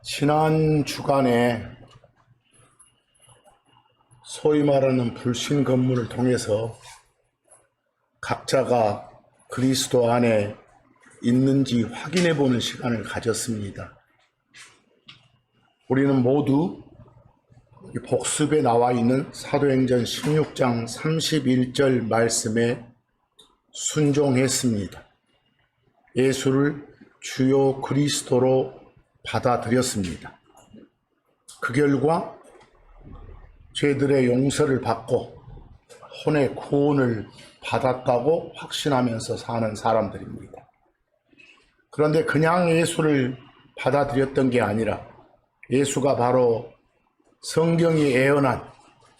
지난 주간에 소위 말하는 불신 검문을 통해서 각자가 그리스도 안에 있는지 확인해 보는 시간을 가졌습니다. 우리는 모두 복습에 나와 있는 사도행전 16장 31절 말씀에 순종했습니다. 예수를 주요 그리스도로 받아들였습니다. 그 결과 죄들의 용서를 받고 혼의 구원을 받았다고 확신하면서 사는 사람들입니다. 그런데 그냥 예수를 받아들였던 게 아니라 예수가 바로 성경이 예언한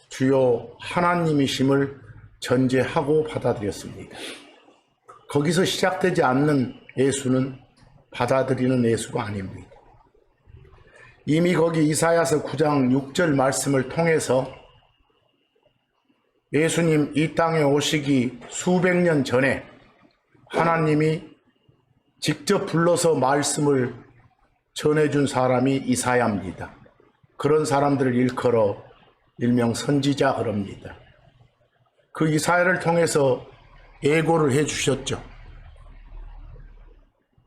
주요 하나님이심을 전제하고 받아들였습니다. 거기서 시작되지 않는 예수는 받아들이는 예수가 아닙니다. 이미 거기 이사야서 9장 6절 말씀을 통해서 예수님 이 땅에 오시기 수백 년 전에 하나님이 직접 불러서 말씀을 전해준 사람이 이사야입니다. 그런 사람들을 일컬어 일명 선지자 그럽니다. 그 이사야를 통해서 예고를 해주셨죠.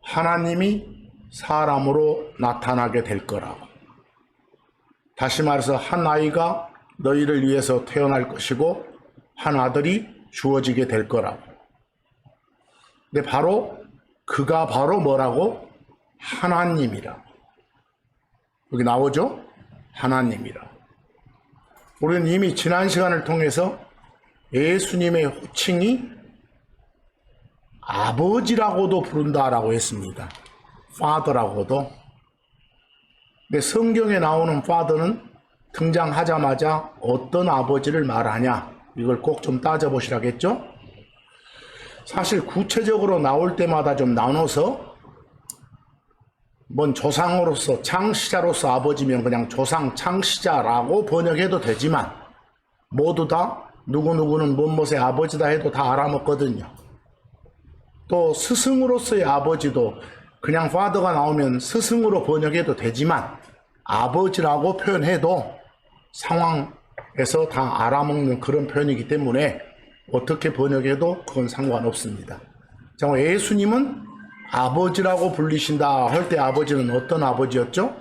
하나님이 사람으로 나타나게 될 거라고. 다시 말해서 한 아이가 너희를 위해서 태어날 것이고 한 아들이 주어지게 될 거라고. 근데 그가 바로 뭐라고? 하나님이라고. 여기 나오죠? 하나님이라고. 우리는 이미 지난 시간을 통해서 예수님의 호칭이 아버지라고도 부른다라고 했습니다. Father라고도. 근데 성경에 나오는 Father는 등장하자마자 어떤 아버지를 말하냐, 이걸 꼭 좀 따져보시라겠죠? 사실 구체적으로 나올 때마다 좀 나눠서 뭔 조상으로서 창시자로서 아버지면 그냥 조상 창시자라고 번역해도 되지만 모두 다 누구누구는 뭔못의 아버지다 해도 다 알아먹거든요. 또 스승으로서의 아버지도 그냥 father가 나오면 스승으로 번역해도 되지만 아버지라고 표현해도 상황에서 다 알아먹는 그런 표현이기 때문에 어떻게 번역해도 그건 상관없습니다. 자, 예수님은 아버지라고 불리신다 할 때 아버지는 어떤 아버지였죠?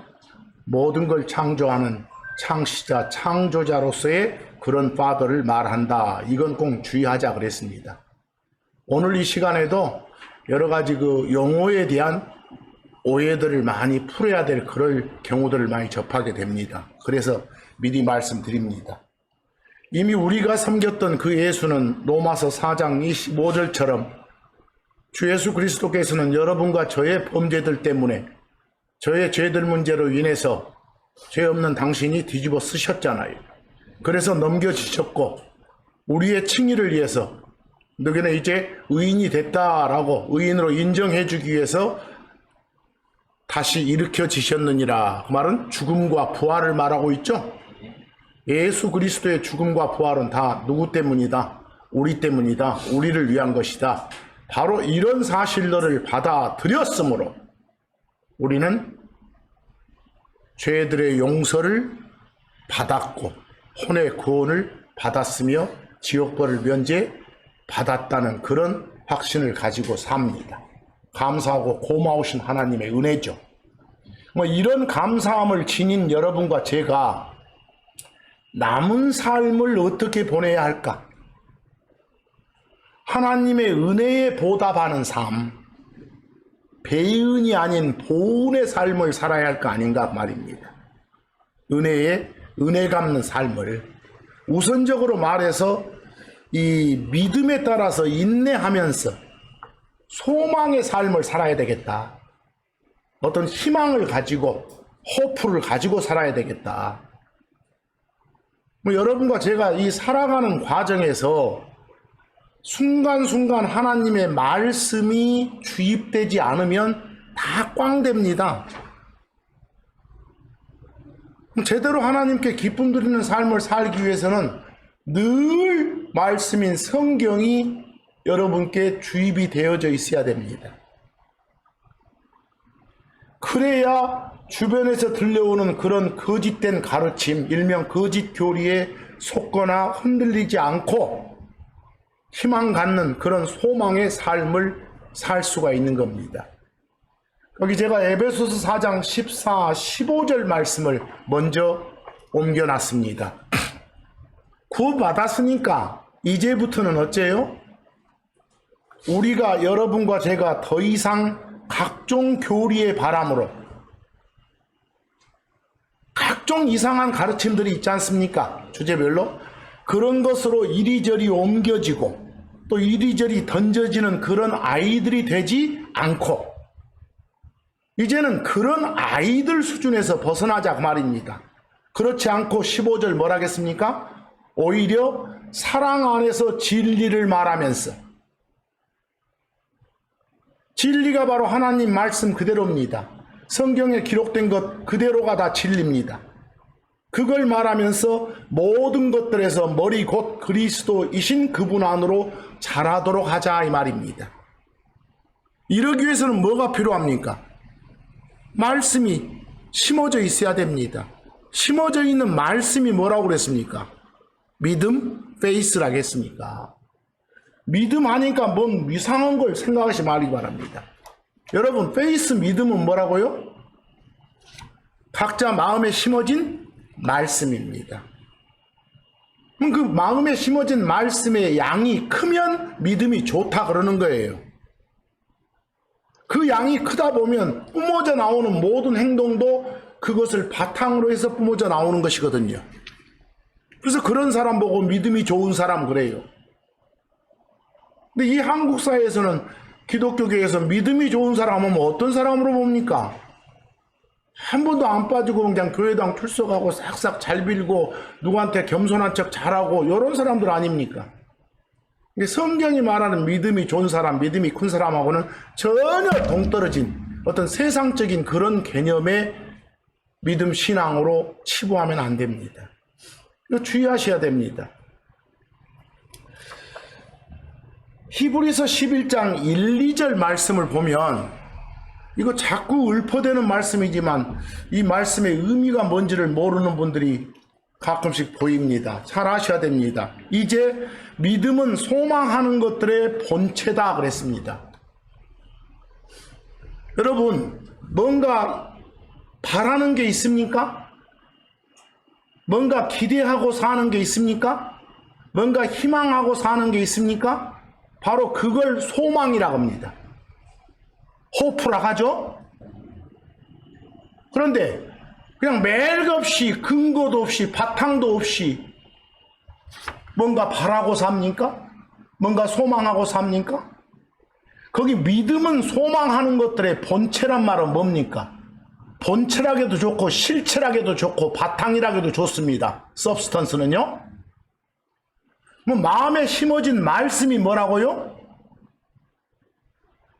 모든 걸 창조하는 창시자, 창조자로서의 그런 father를 말한다. 이건 꼭 주의하자 그랬습니다. 오늘 이 시간에도 여러 가지 그 용어에 대한 오해들을 많이 풀어야 될 그럴 경우들을 많이 접하게 됩니다. 그래서 미리 말씀드립니다. 이미 우리가 섬겼던 그 예수는 로마서 4장 25절처럼 주 예수 그리스도께서는 여러분과 저의 범죄들 때문에 저의 죄들 문제로 인해서 죄 없는 당신이 뒤집어 쓰셨잖아요. 그래서 넘겨지셨고 우리의 칭의를 위해서 너희는 이제 의인이 됐다라고 의인으로 인정해 주기 위해서 다시 일으켜지셨느니라. 그 말은 죽음과 부활을 말하고 있죠. 예수 그리스도의 죽음과 부활은 다 누구 때문이다? 우리 때문이다. 우리를 위한 것이다. 바로 이런 사실들을 받아들였으므로 우리는 죄들의 용서를 받았고 혼의 구원을 받았으며 지옥벌을 면제받았다는 그런 확신을 가지고 삽니다. 감사하고 고마우신 하나님의 은혜죠. 이런 감사함을 지닌 여러분과 제가 남은 삶을 어떻게 보내야 할까? 하나님의 은혜에 보답하는 삶, 배은이 아닌 보은의 삶을 살아야 할 거 아닌가 말입니다. 은혜 갚는 삶을 우선적으로 말해서 이 믿음에 따라서 인내하면서 소망의 삶을 살아야 되겠다. 어떤 희망을 가지고 호프를 가지고 살아야 되겠다. 여러분과 제가 이 살아가는 과정에서 순간순간 하나님의 말씀이 주입되지 않으면 다 꽝됩니다. 제대로 하나님께 기쁨 드리는 삶을 살기 위해서는 늘 말씀인 성경이 여러분께 주입이 되어져 있어야 됩니다. 그래야 주변에서 들려오는 그런 거짓된 가르침, 일명 거짓 교리에 속거나 흔들리지 않고 희망 갖는 그런 소망의 삶을 살 수가 있는 겁니다. 여기 제가 에베소서 4장 14, 15절 말씀을 먼저 옮겨놨습니다. 구원받았으니까 이제부터는 어째요? 우리가 여러분과 제가 더 이상 각종 교리의 바람으로 각종 이상한 가르침들이 있지 않습니까? 주제별로 그런 것으로 이리저리 옮겨지고 또 이리저리 던져지는 그런 아이들이 되지 않고 이제는 그런 아이들 수준에서 벗어나자 그 말입니다. 그렇지 않고 15절 뭐라겠습니까? 오히려 사랑 안에서 진리를 말하면서 진리가 바로 하나님 말씀 그대로입니다. 성경에 기록된 것 그대로가 다 진리입니다. 그걸 말하면서 모든 것들에서 머리 곧 그리스도이신 그분 안으로 자라도록 하자 이 말입니다. 이러기 위해서는 뭐가 필요합니까? 말씀이 심어져 있어야 됩니다. 심어져 있는 말씀이 뭐라고 그랬습니까? 믿음, 페이스라고 했습니까? 믿음 하니까 뭔 이상한 걸 생각하시 말기 바랍니다. 여러분, 페이스 믿음은 뭐라고요? 각자 마음에 심어진 말씀입니다. 그럼 그 마음에 심어진 말씀의 양이 크면 믿음이 좋다 그러는 거예요. 그 양이 크다 보면 뿜어져 나오는 모든 행동도 그것을 바탕으로 해서 뿜어져 나오는 것이거든요. 그래서 그런 사람 보고 믿음이 좋은 사람 그래요. 근데 이 한국 사회에서는 기독교계에서 믿음이 좋은 사람 하면 어떤 사람으로 봅니까? 한 번도 안 빠지고 그냥 교회당 출석하고 싹싹 잘 빌고 누구한테 겸손한 척 잘하고 이런 사람들 아닙니까? 성경이 말하는 믿음이 좋은 사람, 믿음이 큰 사람하고는 전혀 동떨어진 어떤 세상적인 그런 개념의 믿음 신앙으로 치부하면 안 됩니다. 이거 주의하셔야 됩니다. 히브리서 11장 1, 2절 말씀을 보면 이거 자꾸 읊어대는 말씀이지만 이 말씀의 의미가 뭔지를 모르는 분들이 가끔씩 보입니다. 잘 아셔야 됩니다. 이제 믿음은 소망하는 것들의 본체다 그랬습니다. 여러분, 뭔가 바라는 게 있습니까? 뭔가 기대하고 사는 게 있습니까? 뭔가 희망하고 사는 게 있습니까? 바로 그걸 소망이라고 합니다. 호프라고 하죠? 그런데 그냥 멜 없이 근거도 없이 바탕도 없이 뭔가 바라고 삽니까? 뭔가 소망하고 삽니까? 거기 믿음은 소망하는 것들의 본체란 말은 뭡니까? 본체라게도 좋고 실체라게도 좋고 바탕이라게도 좋습니다. 서브스턴스는요. 뭐 마음에 심어진 말씀이 뭐라고요?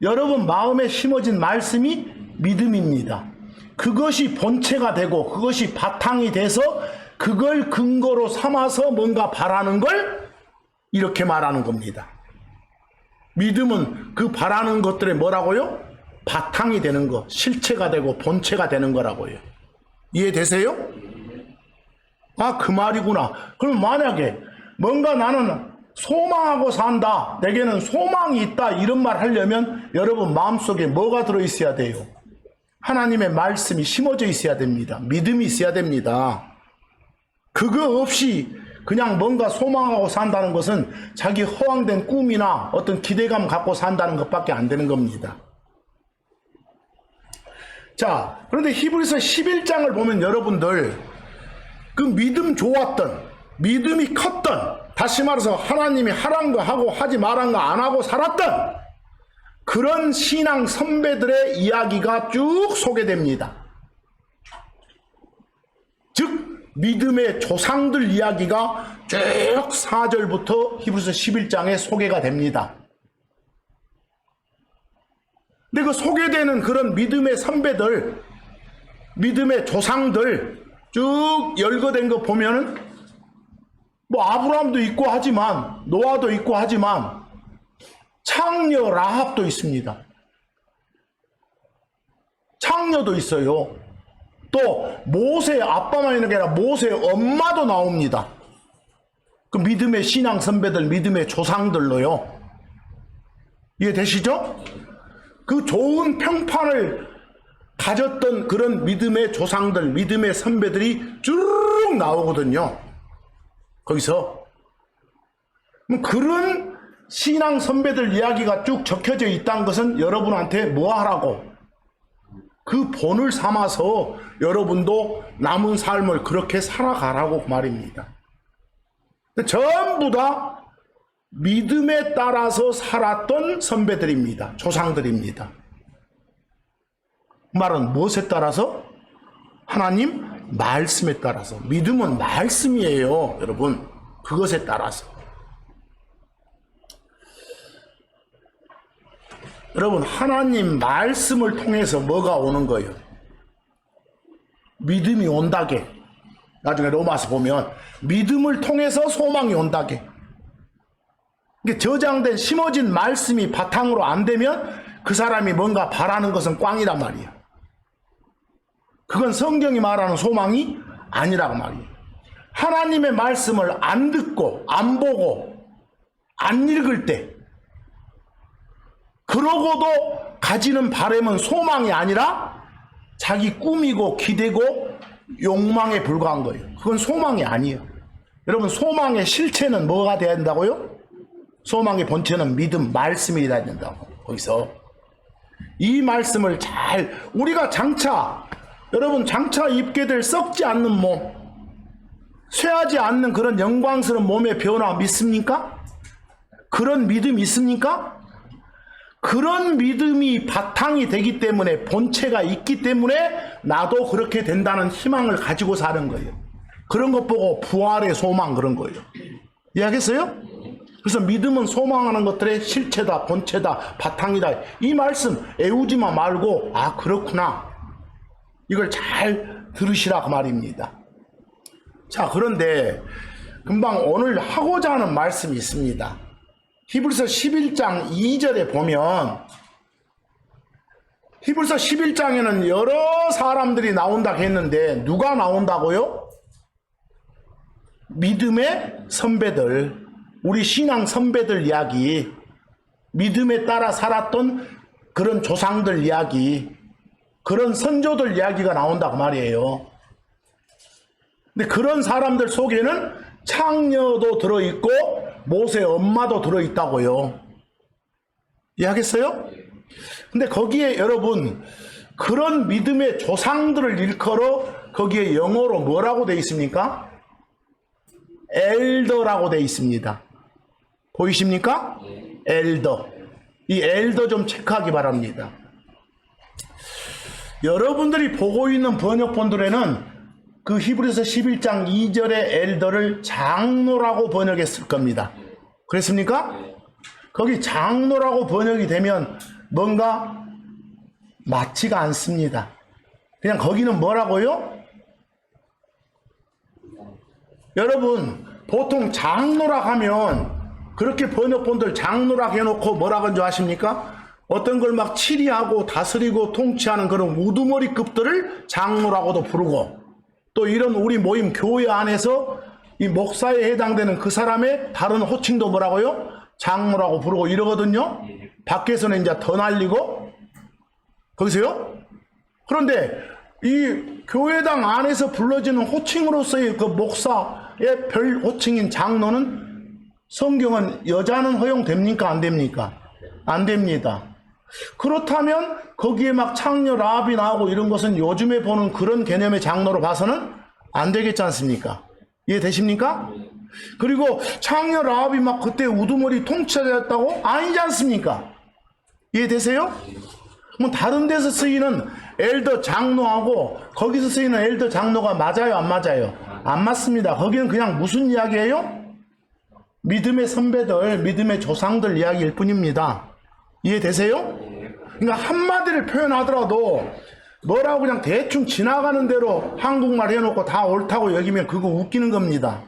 여러분 마음에 심어진 말씀이 믿음입니다. 그것이 본체가 되고 그것이 바탕이 돼서 그걸 근거로 삼아서 뭔가 바라는 걸 이렇게 말하는 겁니다. 믿음은 그 바라는 것들의 뭐라고요? 바탕이 되는 거, 실체가 되고 본체가 되는 거라고요. 이해되세요? 아, 그 말이구나. 그럼 만약에 뭔가 나는 소망하고 산다, 내게는 소망이 있다 이런 말 하려면 여러분 마음속에 뭐가 들어있어야 돼요? 하나님의 말씀이 심어져 있어야 됩니다. 믿음이 있어야 됩니다. 그거 없이 그냥 뭔가 소망하고 산다는 것은 자기 허황된 꿈이나 어떤 기대감 갖고 산다는 것밖에 안 되는 겁니다. 자, 그런데 히브리서 11장을 보면 여러분들 그 믿음 좋았던, 믿음이 컸던, 다시 말해서 하나님이 하란 거 하고 하지 말란 거 안 하고 살았던 그런 신앙 선배들의 이야기가 쭉 소개됩니다. 즉 믿음의 조상들 이야기가 쭉 4절부터 히브리서 11장에 소개가 됩니다. 근데 그 소개되는 그런 믿음의 선배들, 믿음의 조상들 쭉 열거된 거 보면은 뭐 아브라함도 있고 하지만 노아도 있고 하지만 창녀 라합도 있습니다. 창녀도 있어요. 또 모세의 아빠만 있는 게 아니라 모세의 엄마도 나옵니다. 그 믿음의 신앙 선배들, 믿음의 조상들로요. 이해되시죠? 그 좋은 평판을 가졌던 그런 믿음의 조상들, 믿음의 선배들이 쭉 나오거든요. 거기서 그런 신앙 선배들 이야기가 쭉 적혀져 있다는 것은 여러분한테 뭐 하라고? 그 본을 삼아서 여러분도 남은 삶을 그렇게 살아가라고 말입니다. 전부 다 믿음에 따라서 살았던 선배들입니다. 조상들입니다. 말은 무엇에 따라서? 하나님 말씀에 따라서. 믿음은 말씀이에요, 여러분. 그것에 따라서. 여러분, 하나님 말씀을 통해서 뭐가 오는 거예요? 믿음이 온다게. 나중에 로마서 보면 믿음을 통해서 소망이 온다게. 저장된 심어진 말씀이 바탕으로 안 되면 그 사람이 뭔가 바라는 것은 꽝이란 말이에요. 그건 성경이 말하는 소망이 아니라고 말이에요. 하나님의 말씀을 안 듣고 안 보고 안 읽을 때, 그러고도 가지는 바람은 소망이 아니라 자기 꿈이고 기대고 욕망에 불과한 거예요. 그건 소망이 아니에요. 여러분, 소망의 실체는 뭐가 돼야 된다고요? 소망의 본체는 믿음, 말씀이 돼야 된다고. 거기서 이 말씀을 잘, 우리가 장차, 여러분 장차 입게 될 썩지 않는 몸, 쇠하지 않는 그런 영광스러운 몸의 변화 믿습니까? 그런 믿음 있습니까? 그런 믿음이 바탕이 되기 때문에, 본체가 있기 때문에 나도 그렇게 된다는 희망을 가지고 사는 거예요. 그런 것 보고 부활의 소망, 그런 거예요. 이해하겠어요? 그래서 믿음은 소망하는 것들의 실체다, 본체다, 바탕이다. 이 말씀 애우지만 말고, 아 그렇구나, 이걸 잘 들으시라 그 말입니다. 자, 그런데 금방 오늘 하고자 하는 말씀이 있습니다. 히브리서 11장 2절에 보면, 히브리서 11장에는 여러 사람들이 나온다고 했는데 누가 나온다고요? 믿음의 선배들, 우리 신앙 선배들 이야기, 믿음에 따라 살았던 그런 조상들 이야기, 그런 선조들 이야기가 나온다고 말이에요. 근데 그런 사람들 속에는 창녀도 들어있고 모세 엄마도 들어있다고요. 이해하겠어요? 근데 거기에 여러분, 그런 믿음의 조상들을 일컬어 거기에 영어로 뭐라고 되어 있습니까? 엘더라고 되어 있습니다. 보이십니까? 엘더. 이 엘더 좀 체크하기 바랍니다. 여러분들이 보고 있는 번역본들에는 그 히브리서 11장 2절의 엘더를 장로라고 번역했을 겁니다. 그랬습니까? 거기 장로라고 번역이 되면 뭔가 맞지가 않습니다. 그냥 거기는 뭐라고요? 여러분, 보통 장로라 하면 그렇게 번역본들 장로라 해놓고 뭐라고 하는 줄 아십니까? 어떤 걸 막 치리하고 다스리고 통치하는 그런 우두머리급들을 장로라고도 부르고, 또 이런 우리 모임 교회 안에서 이 목사에 해당되는 그 사람의 다른 호칭도 뭐라고요? 장로라고 부르고 이러거든요. 밖에서는 이제 더 날리고. 거기서요? 그런데 이 교회당 안에서 불러지는 호칭으로서의 그 목사의 별 호칭인 장로는, 성경은 여자는 허용됩니까? 안 됩니까? 안 됩니다. 그렇다면 거기에 막 창녀 라합이 나오고 이런 것은 요즘에 보는 그런 개념의 장로로 봐서는 안 되겠지 않습니까? 이해되십니까? 그리고 창녀 라합이 막 그때 우두머리 통치자였다고? 아니지 않습니까? 이해되세요? 뭐 다른 데서 쓰이는 엘더 장로하고 거기서 쓰이는 엘더 장로가 맞아요, 안 맞아요? 안 맞습니다. 거기는 그냥 무슨 이야기예요? 믿음의 선배들, 믿음의 조상들 이야기일 뿐입니다. 이해되세요? 그러니까 한마디를 표현하더라도 뭐라고 그냥 대충 지나가는 대로 한국말 해놓고 다 옳다고 여기면 그거 웃기는 겁니다.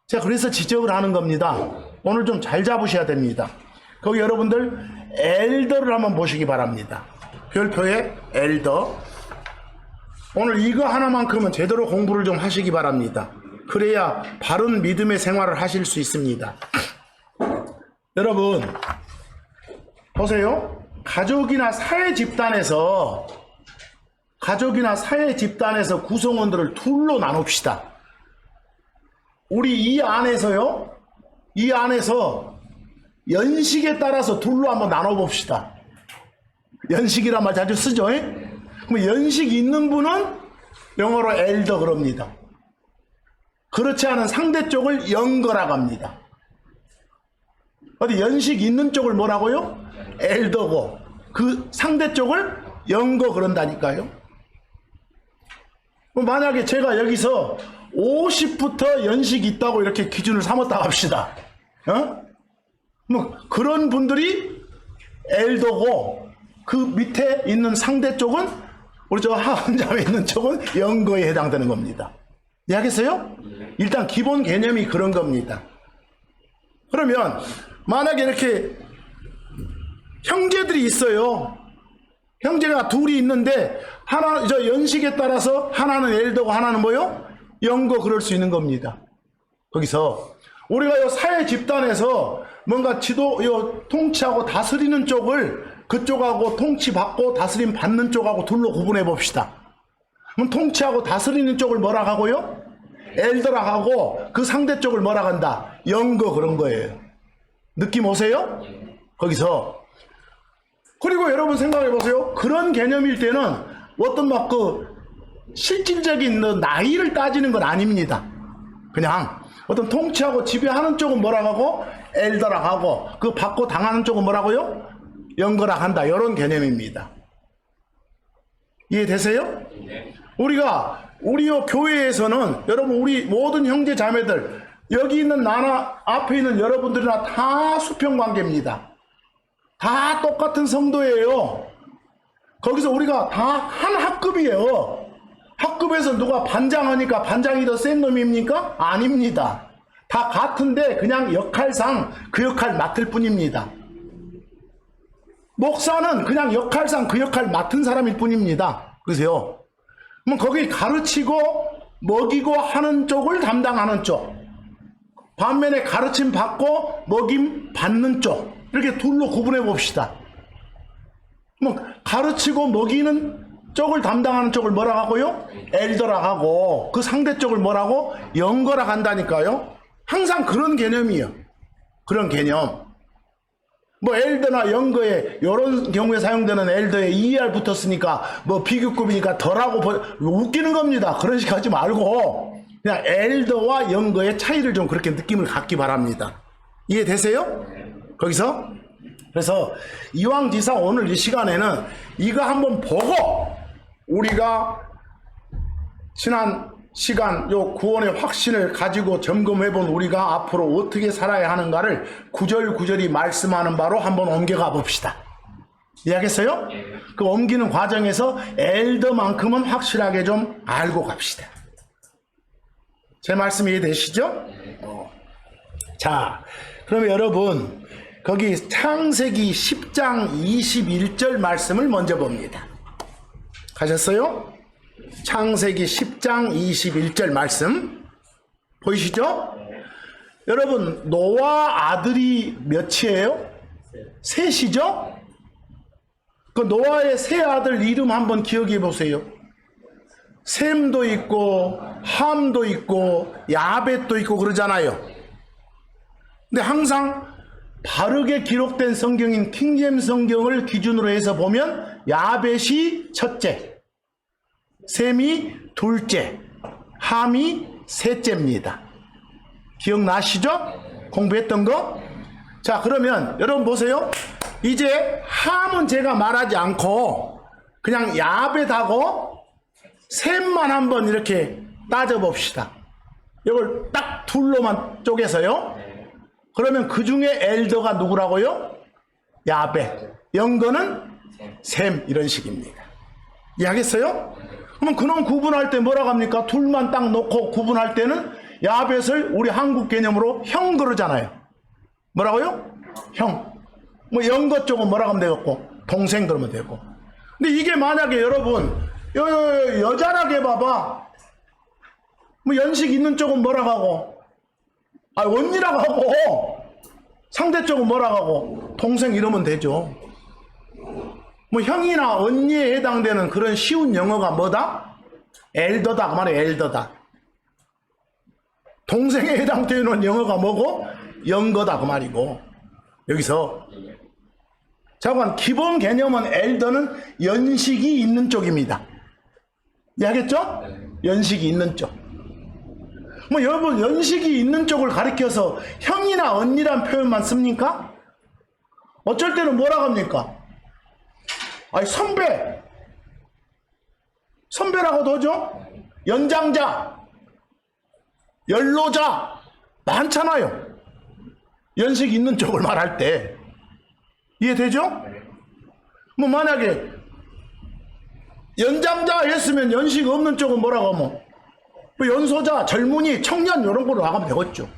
제가 그래서 지적을 하는 겁니다. 오늘 좀 잘 잡으셔야 됩니다. 거기 여러분들 엘더를 한번 보시기 바랍니다. 별표에 엘더. 오늘 이거 하나만큼은 제대로 공부를 좀 하시기 바랍니다. 그래야 바른 믿음의 생활을 하실 수 있습니다. 여러분 보세요. 가족이나 사회 집단에서 구성원들을 둘로 나눕시다. 우리 이 안에서 연식에 따라서 둘로 한번 나눠봅시다. 연식이란 말 자주 쓰죠? 그럼 연식이 있는 분은 영어로 엘더 그럽니다. 그렇지 않은 상대 쪽을 영거라고 합니다. 어디 연식 있는 쪽을 뭐라고요? 엘더고 그 상대 쪽을 영거 그런다니까요. 만약에 제가 여기서 50부터 연식이 있다고 이렇게 기준을 삼았다고 합시다. 뭐 그런 분들이 엘더고 그 밑에 있는 상대 쪽은 우리 저 하원자에 있는 쪽은 영거에 해당되는 겁니다. 이해하겠어요? 일단 기본 개념이 그런 겁니다. 그러면 만약에 이렇게 형제들이 있어요. 형제가 둘이 있는데 하나 저 연식에 따라서 하나는 엘더고 하나는 뭐요? 영거 그럴 수 있는 겁니다. 거기서 우리가 요 사회 집단에서 뭔가 통치하고 다스리는 쪽을 그쪽하고 통치받고 다스림 받는 쪽하고 둘로 구분해 봅시다. 그럼 통치하고 다스리는 쪽을 뭐라 하고요? 엘더라 하고 그 상대 쪽을 뭐라 한다? 영거 그런 거예요. 느낌 오세요? 거기서 그리고 여러분 생각해 보세요. 그런 개념일 때는 어떤 막 실질적인 나이를 따지는 건 아닙니다. 그냥 어떤 통치하고 지배하는 쪽은 뭐라 하고 엘더라 하고 그 받고 당하는 쪽은 뭐라고요? 영거라 한다. 이런 개념입니다. 이해되세요? 우리 교회에서는 여러분 우리 모든 형제 자매들 여기 있는 나나 앞에 있는 여러분들이나 다 수평관계입니다. 다 똑같은 성도예요. 거기서 우리가 다 한 학급이에요. 학급에서 누가 반장하니까 반장이 더 센 놈입니까? 아닙니다. 다 같은데 그냥 역할상 그 역할 맡을 뿐입니다. 목사는 그냥 역할상 그 역할 맡은 사람일 뿐입니다. 그러세요? 그럼 거기 가르치고 먹이고 하는 쪽을 담당하는 쪽, 반면에 가르침 받고 먹임 받는 쪽, 이렇게 둘로 구분해 봅시다. 가르치고 먹이는 쪽을 담당하는 쪽을 뭐라 하고요? 엘더라 하고 그 상대 쪽을 뭐라고? 영거라 한다니까요. 항상 그런 개념이에요. 그런 개념. 엘더나 영거에 이런 경우에 사용되는 엘더에 ER 붙었으니까 비교급이니까 덜하고 웃기는 겁니다. 그런 식으로 하지 말고 그냥 엘더와 영거의 차이를 좀 그렇게 느낌을 갖기 바랍니다. 이해되세요? 거기서 그래서 이왕지사 오늘 이 시간에는 이거 한번 보고 우리가 지난 시간 요 구원의 확신을 가지고 점검해본 우리가 앞으로 어떻게 살아야 하는가를 구절구절이 말씀하는 바로 한번 옮겨가 봅시다. 이해하겠어요? 그 옮기는 과정에서 엘더만큼은 확실하게 좀 알고 갑시다. 제 말씀 이해되시죠? 자, 그러면 여러분 거기 창세기 10장 21절 말씀을 먼저 봅니다. 가셨어요? 창세기 10장 21절 말씀 보이시죠? 여러분 노아 아들이 몇이에요? 셋이죠? 그 노아의 세 아들 이름 한번 기억해 보세요. 셈도 있고 함도 있고 야벳도 있고 그러잖아요. 근데 항상 바르게 기록된 성경인 킹제임스 성경을 기준으로 해서 보면 야벳이 첫째, 셈이 둘째, 함이 셋째입니다. 기억나시죠? 공부했던 거? 자, 그러면 여러분 보세요. 이제 함은 제가 말하지 않고 그냥 야벳하고 셈만 한번 이렇게 따져봅시다. 이걸 딱 둘로만 쪼개서요. 그러면 그 중에 엘더가 누구라고요? 야벳. 영거는 셈. 이런 식입니다. 이해하겠어요? 그러면 그놈 구분할 때 뭐라고 합니까? 둘만 딱 놓고 구분할 때는 야벳을 우리 한국 개념으로 형 그러잖아요. 뭐라고요? 형. 영거 쪽은 뭐라고 하면 되겠고 동생 그러면 되고. 근데 이게 만약에 여러분 여자라게 봐봐. 뭐 연식 있는 쪽은 뭐라고 하고, 언니라고 하고, 상대 쪽은 뭐라고 하고, 동생 이러면 되죠. 뭐 형이나 언니에 해당되는 그런 쉬운 영어가 뭐다? 엘더다 그 말이야. 엘더다. 동생에 해당되는 영어가 뭐고? 영거다 그 말이고. 여기서 자관 기본 개념은 엘더는 연식이 있는 쪽입니다. 이해하겠죠? 연식이 있는 쪽. 뭐 여러분 연식이 있는 쪽을 가리켜서 형이나 언니란 표현만 씁니까? 어쩔 때는 뭐라고 합니까? 선배라고도 하죠? 연장자, 연로자 많잖아요. 연식 있는 쪽을 말할 때. 이해되죠? 뭐 만약에 연장자 했으면 연식 없는 쪽은 뭐라고 하면 뭐 연소자, 젊은이, 청년 이런 걸로 나가면 되겠죠.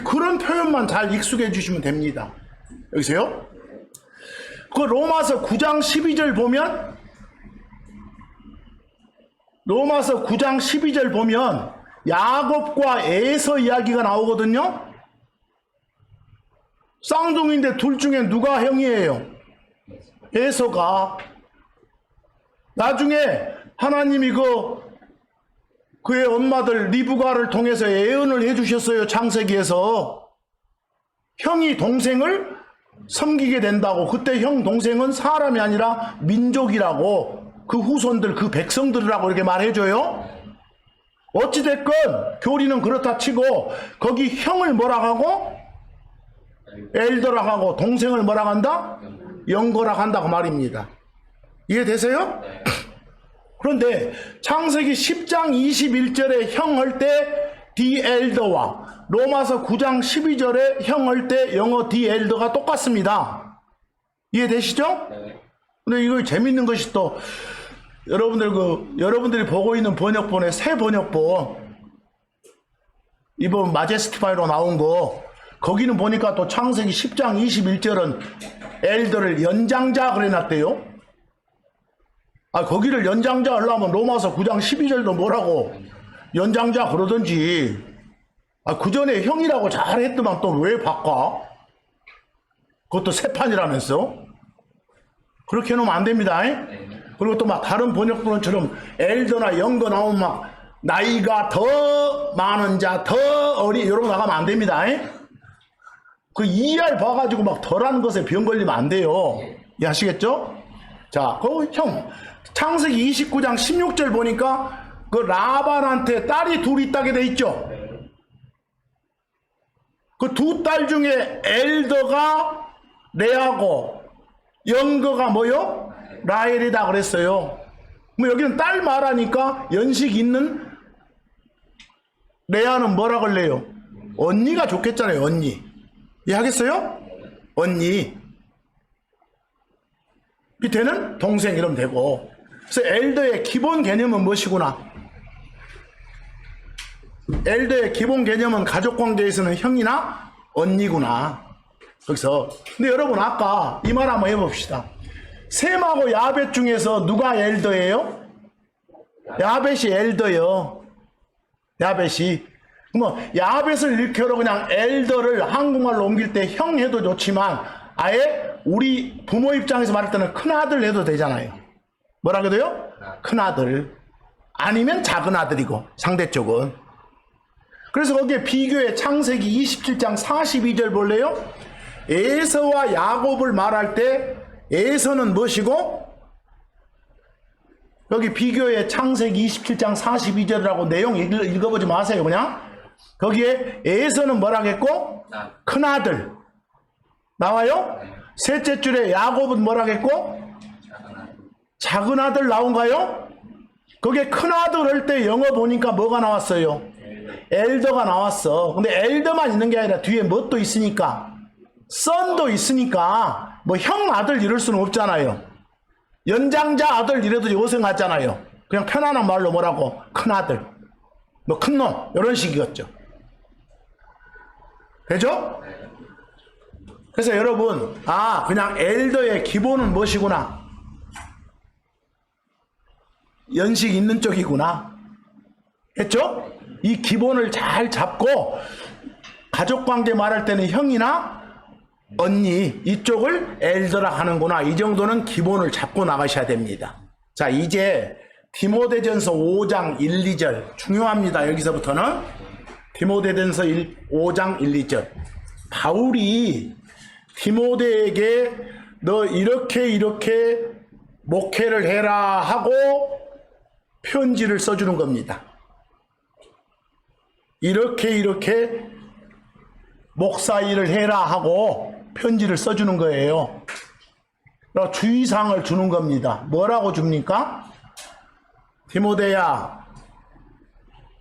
그런 표현만 잘 익숙해 주시면 됩니다. 여기서요. 그 로마서 9장 12절 보면 로마서 9장 12절 보면 야곱과 에서 이야기가 나오거든요. 쌍둥이인데 둘 중에 누가 형이에요? 에서가. 나중에 하나님이 그의 엄마들 리브가를 통해서 예언을 해주셨어요. 창세기에서. 형이 동생을 섬기게 된다고. 그때 형 동생은 사람이 아니라 민족이라고, 그 후손들, 그 백성들이라고 이렇게 말해줘요. 어찌됐건 교리는 그렇다 치고 거기 형을 뭐라고 하고 엘더라고 하고 동생을 뭐라고 한다? 영거라고 한다고 말입니다. 이해되세요? 그런데 창세기 10장 21절에 형 할 때 the elder와 로마서 9장 12절에 형 할 때 영어 the elder가 똑같습니다. 이해되시죠? 근데 이거 재밌는 것이 또 여러분들이 보고 있는 번역본의 새 번역본 이번 마제스티파이로 나온 거 거기는 보니까 또 창세기 10장 21절은 엘더를 연장자 그래놨대요. 거기를 연장자 하려면 로마서 9장 12절도 뭐라고 연장자 그러던지. 그 전에 형이라고 잘했더만 또 왜 바꿔? 그것도 새 판이라면서. 그렇게 해놓으면 안 됩니다. 그리고 또 막 다른 번역본처럼 엘더나 영거 나오면 막 나이가 더 많은 자, 더 어린 이런 거 나가면 안 됩니다. 그 ER 봐가지고 막 덜한 것에 병 걸리면 안 돼요. 이해하시겠죠? 자, 형 창세기 29장 16절 보니까 그 라반한테 딸이 둘 있다게 돼 있죠. 그 두 딸 중에 엘더가 레아고 영거가 뭐요? 라헬이다 그랬어요. 뭐 여기는 딸 말하니까 연식 있는 레아는 뭐라 그래요? 언니가 좋겠잖아요. 언니. 이해하겠어요? 언니. 밑에는 동생 이러면 되고. 그래서 엘더의 기본 개념은 무엇이구나? 엘더의 기본 개념은 가족관계에서는 형이나 언니구나. 거기서. 근데 여러분 아까 이 말 한번 해봅시다. 셈하고 야벳 중에서 누가 엘더예요? 야벳이 엘더요. 야벳이. 뭐 야벳을 일컬어 그냥 엘더를 한국말로 옮길 때 형 해도 좋지만 아예 우리 부모 입장에서 말할 때는 큰아들 해도 되잖아요. 뭐라고 해도요? 큰아들. 아니면 작은아들이고 상대쪽은. 그래서 거기에 비교해 창세기 27장 42절 볼래요? 에서와 야곱을 말할 때 에서는 무엇이고? 여기 비교해 창세기 27장 42절이라고 내용 읽어보지 마세요. 그냥 거기에 에서는 뭐라겠고? 큰아들 나와요? 셋째 줄에 야곱은 뭐라겠고? 작은아들 나온가요? 거기에 큰아들 할 때 영어 보니까 뭐가 나왔어요? 엘더가 나왔어. 근데 엘더만 있는 게 아니라 뒤에 뭣도 있으니까 썬도 있으니까 뭐 형 아들 이럴 수는 없잖아요. 연장자 아들 이래도 요새 같잖아요. 그냥 편안한 말로 뭐라고? 큰아들, 뭐 큰놈 이런 식이었죠. 되죠? 그래서 여러분 그냥 엘더의 기본은 무엇이구나? 연식 있는 쪽이구나. 했죠? 이 기본을 잘 잡고 가족관계 말할 때는 형이나 언니 이쪽을 엘더라 하는구나. 이 정도는 기본을 잡고 나가셔야 됩니다. 자, 이제 디모데전서 5장 1, 2절 중요합니다. 여기서부터는 디모데전서 5장 1, 2절 바울이 디모데에게 너 이렇게 목회를 해라 하고 편지를 써주는 겁니다. 이렇게 목사 일을 해라 하고 편지를 써주는 거예요. 주의사항을 주는 겁니다. 뭐라고 줍니까? 디모데야,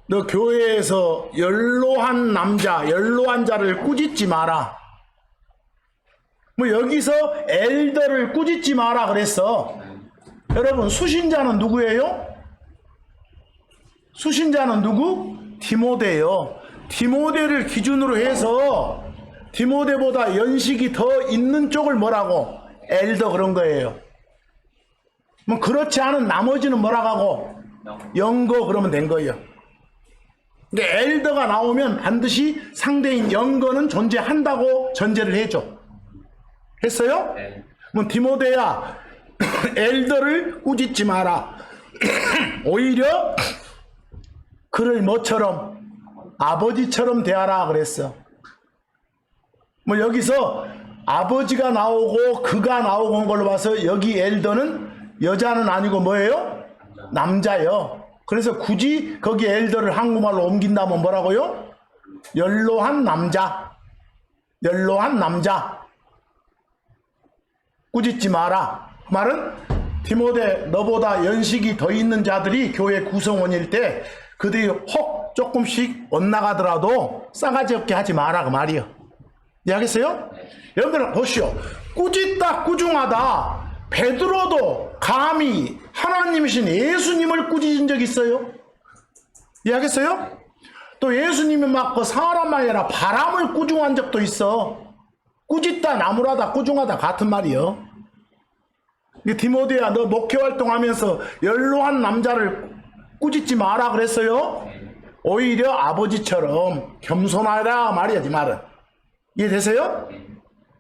너 교회에서 연로한 남자, 연로한 자를 꾸짖지 마라. 뭐 여기서 엘더를 꾸짖지 마라 그랬어. 여러분, 수신자는 누구예요? 수신자는 누구? 디모데요. 디모데를 기준으로 해서 디모데보다 연식이 더 있는 쪽을 뭐라고? 엘더 그런 거예요. 뭐 그렇지 않은 나머지는 뭐라고 하고? 영거 그러면 된 거예요. 근데 엘더가 나오면 반드시 상대인 영거는 존재한다고 전제를 해줘. 했어요? 네. 뭐 디모데야 엘더를 꾸짖지 마라. 오히려 그를 뭐처럼? 아버지처럼 대하라 그랬어. 뭐 여기서 아버지가 나오고 그가 나오고 온 걸로 봐서 여기 엘더는 여자는 아니고 뭐예요? 남자요. 그래서 굳이 거기 엘더를 한국말로 옮긴다면 뭐라고요? 연로한 남자. 연로한 남자. 꾸짖지 마라. 그 말은 디모데 너보다 연식이 더 있는 자들이 교회 구성원일 때 그들이 혹 조금씩 엇나가더라도 싸가지 없게 하지 마라 그 말이요. 이해하겠어요? 여러분들 보시오. 꾸짖다 꾸중하다 베드로도 감히 하나님이신 예수님을 꾸짖은 적 있어요? 이해하겠어요? 또 예수님이 막 그 사람만 아니라 바람을 꾸중한 적도 있어. 꾸짖다 나무라다 꾸중하다 같은 말이요. 디모데야 너 목회활동하면서 연로한 남자를 꾸짖지 마라 그랬어요? 오히려 아버지처럼 겸손하라 말이야. 이 말은 이해되세요?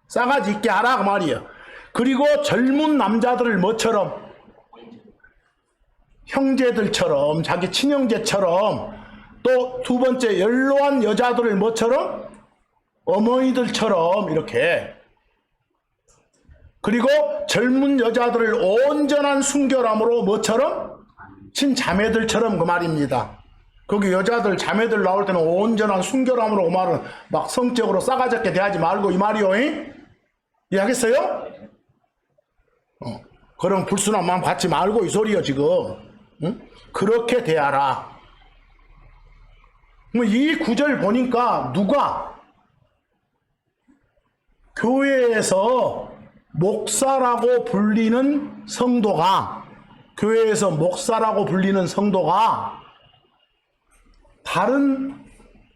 싸가지 있게 하라 그 말이에요. 그리고 젊은 남자들을 뭐처럼? 형제들처럼, 자기 친형제처럼. 또 두 번째 연로한 여자들을 뭐처럼? 어머니들처럼 이렇게. 그리고 젊은 여자들을 온전한 순결함으로 뭐처럼? 친자매들처럼 그 말입니다. 거기 여자들 자매들 나올 때는 온전한 순결함으로 그 말은 막 성적으로 싸가지 없게 대하지 말고 이 말이요. 이해하겠어요? 그런 불순한 마음 갖지 말고 이 소리요 지금. 응? 그렇게 대하라. 이 구절 보니까 누가 교회에서 목사라고 불리는 성도가 다른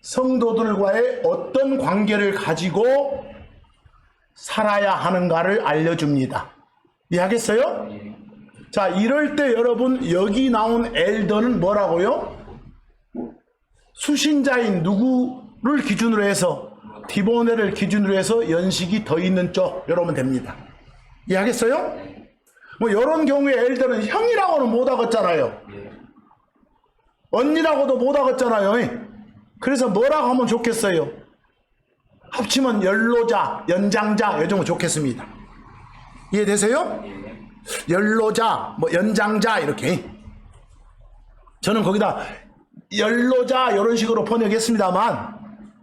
성도들과의 어떤 관계를 가지고 살아야 하는가를 알려줍니다. 이해하겠어요? 자, 이럴 때 여러분 여기 나온 엘더는 뭐라고요? 수신자인 누구를 기준으로 해서 디모데를 기준으로 해서 연식이 더 있는 쪽 이러면 됩니다. 이해하겠어요? 뭐 이런 경우에 엘더는 형이라고는 못 하겠잖아요. 언니라고도 못 하겠잖아요. 그래서 뭐라고 하면 좋겠어요? 합치면 연로자, 연장자 이 정도 좋겠습니다. 이해되세요? 연로자, 뭐 연장자 이렇게. 저는 거기다 연로자 이런 식으로 번역했습니다만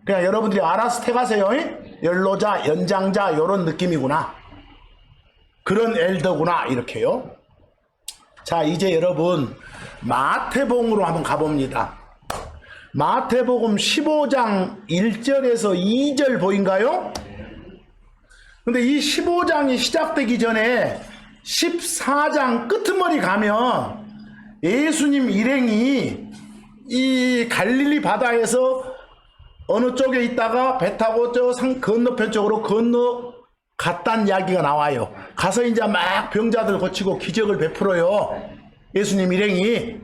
그냥 여러분들이 알아서 택하세요. 연로자, 연장자 이런 느낌이구나. 그런 엘더구나 이렇게요. 자, 이제 여러분 마태복음으로 한번 가봅니다. 마태복음 15장 1절에서 2절 보인가요? 근데 이 15장이 시작되기 전에 14장 끄트머리 가면 예수님 일행이 이 갈릴리 바다에서 어느 쪽에 있다가 배 타고 저 산 건너편 쪽으로 건너갔다는 이야기가 나와요. 가서 이제 막 병자들 고치고 기적을 베풀어요. 예수님 일행이.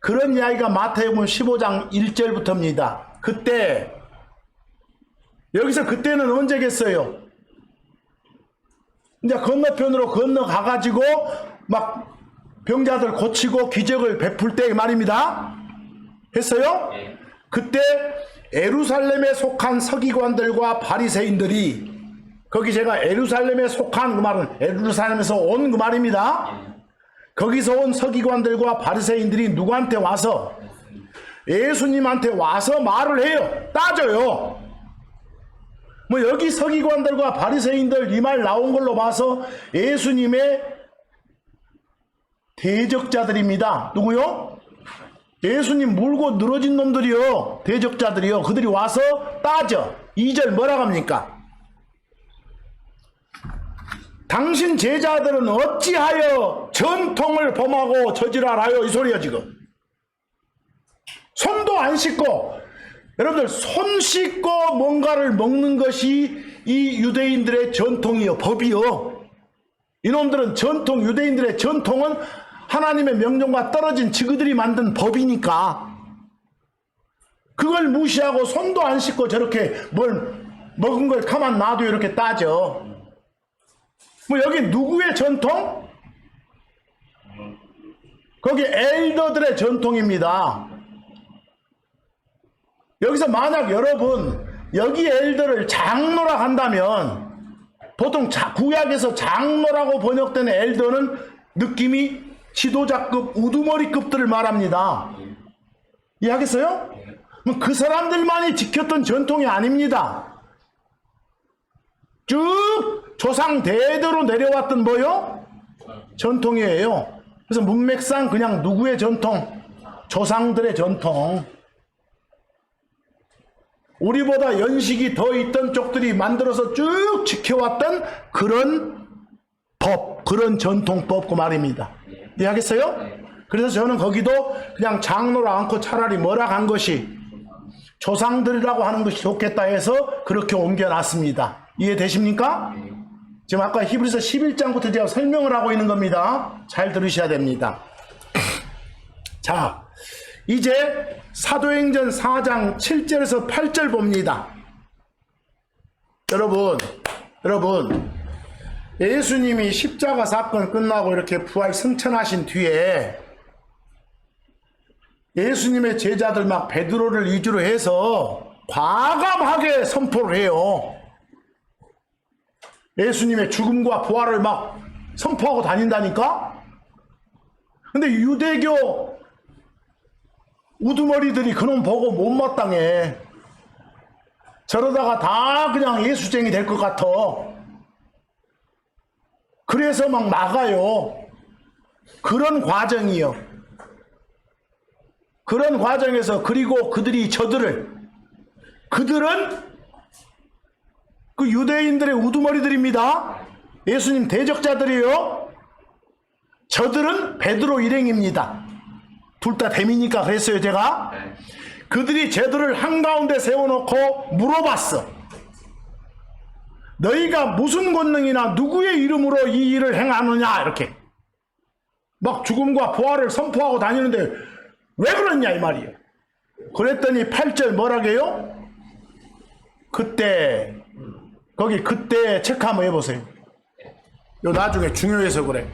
그런 이야기가 마태복음 15장 1절부터입니다. 그때, 여기서 그때는 언제겠어요? 이제 건너편으로 건너가가지고 막 병자들 고치고 기적을 베풀 때 말입니다. 했어요? 그때 예루살렘에 속한 서기관들과 바리새인들이, 거기 제가 예루살렘에 속한 그 말은 예루살렘에서 온 그 말입니다. 거기서 온 서기관들과 바리새인들이 누구한테 와서, 예수님한테 와서 말을 해요. 따져요. 뭐 여기 서기관들과 바리새인들 이 말 나온 걸로 봐서 예수님의 대적자들입니다. 누구요? 예수님 물고 늘어진 놈들이요. 대적자들이요. 그들이 와서 따져. 2절 뭐라고 합니까? 당신 제자들은 어찌하여 전통을 범하고 저질하라요? 이 소리야 지금. 손도 안 씻고, 여러분들 손 씻고 뭔가를 먹는 것이 이 유대인들의 전통이요, 법이요. 이놈들은 전통, 유대인들의 전통은 하나님의 명령과 떨어진 지그들이 만든 법이니까 그걸 무시하고 손도 안 씻고 저렇게 뭘 먹은 걸 가만 놔도 이렇게 따져. 뭐 여기 누구의 전통? 거기 엘더들의 전통입니다. 여기서 만약 여러분 여기 엘더를 장로라 한다면, 보통 구약에서 장로라고 번역된 엘더는 느낌이 지도자급, 우두머리급들을 말합니다. 이해하겠어요? 그 사람들만이 지켰던 전통이 아닙니다. 쭉 조상 대대로 내려왔던 뭐요? 전통이에요. 그래서 문맥상 그냥 누구의 전통? 조상들의 전통. 우리보다 연식이 더 있던 쪽들이 만들어서 쭉 지켜왔던 그런 법, 그런 전통법 그 말입니다. 이해하겠어요? 그래서 저는 거기도 그냥 장로라 않고 차라리 뭐라 한 것이 조상들이라고 하는 것이 좋겠다 해서 그렇게 옮겨놨습니다. 이해되십니까? 지금 아까 히브리서 11장부터 제가 설명을 하고 있는 겁니다. 잘 들으셔야 됩니다. 자, 이제 사도행전 4장 7절에서 8절 봅니다. 여러분 예수님이 십자가 사건 끝나고 이렇게 부활 승천하신 뒤에 예수님의 제자들 막 베드로를 위주로 해서 과감하게 선포를 해요. 예수님의 죽음과 부활을 막 선포하고 다닌다니까? 근데 유대교 우두머리들이 그놈 보고 못마땅해. 저러다가 다 그냥 예수쟁이 될 것 같아. 그래서 막 나가요. 그런 과정이요. 그런 과정에서, 그리고 그들은 그 유대인들의 우두머리들입니다. 예수님 대적자들이에요. 저들은 베드로 일행입니다. 둘 다 뱀이니까 그랬어요 제가. 그들이 제들을 한가운데 세워놓고 물어봤어. 너희가 무슨 권능이나 누구의 이름으로 이 일을 행하느냐. 이렇게 막 죽음과 부활을 선포하고 다니는데 왜 그러냐 이 말이에요. 그랬더니 8절 뭐라게요? 그때, 거기 그때 체크 한번 해보세요. 요 나중에 중요해서 그래.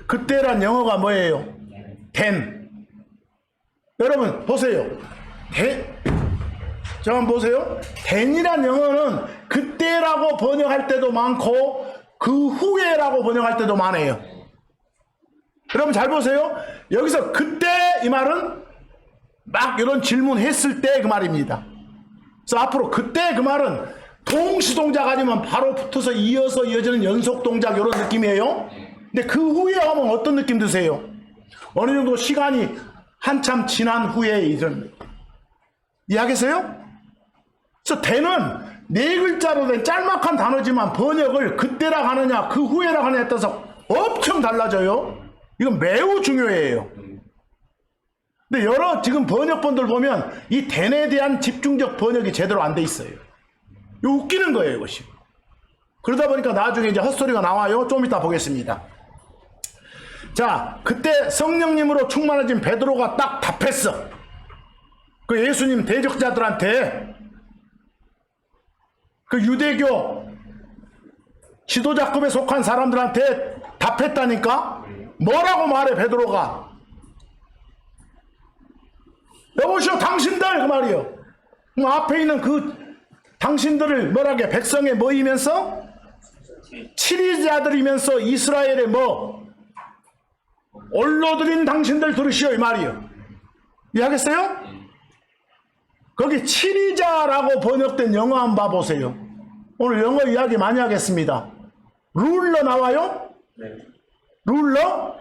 그때란 영어가 뭐예요? then. 여러분 보세요. 잠깐 보세요. then이란 영어는 그때라고 번역할 때도 많고 그 후에라고 번역할 때도 많아요. 여러분 잘 보세요. 여기서 그때 이 말은 막 이런 질문했을 때 그 말입니다. 그래서 앞으로 그때 그 말은 동시동작 아니면 바로 붙어서 이어지는 연속동작 이런 느낌이에요. 근데 그 후에 하면 어떤 느낌 드세요? 어느 정도 시간이 한참 지난 후에 이런. 이해하겠어요? 그래서 대는 네 글자로 된 짤막한 단어지만 번역을 그때라 하느냐 그 후에라 하느냐에 따라서 엄청 달라져요. 이건 매우 중요해요. 근데 여러 지금 번역본들 보면 이 대에 대한 집중적 번역이 제대로 안 돼 있어요. 이거 웃기는 거예요 이것이. 그러다 보니까 나중에 이제 헛소리가 나와요. 좀 이따 보겠습니다. 자, 그때 성령님으로 충만해진 베드로가 딱 답했어. 그 예수님 대적자들한테, 그 유대교 지도자급에 속한 사람들한테 답했다니까? 뭐라고 말해, 베드로가? 여보시오, 당신들! 그 말이요. 그럼 앞에 있는 그 당신들을 뭐라게, 백성에 뭐이면서? 치리자들이면서 이스라엘의 뭐? 올로들인 당신들 들으시오, 이 말이요. 이해하겠어요? 거기 치리자라고 번역된 영어 한번 봐보세요. 오늘 영어 이야기 많이 하겠습니다. 룰러 나와요? 네. 룰러?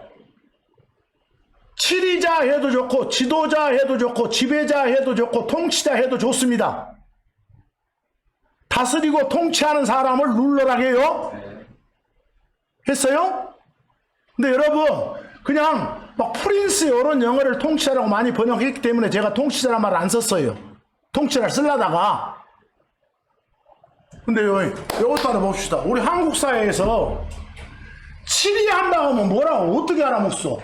치리자 해도 좋고, 지도자 해도 좋고, 지배자 해도 좋고, 통치자 해도 좋습니다. 다스리고 통치하는 사람을 룰러라고 해요? 네. 했어요? 근데 여러분, 그냥 막 프린스 이런 영어를 통치자라고 많이 번역했기 때문에 제가 통치자란 말을 안 썼어요. 통치자를 쓰려다가. 근데 요것도 하나 봅시다. 우리 한국 사회에서 치리한다고 하면 뭐라고 어떻게 알아먹어?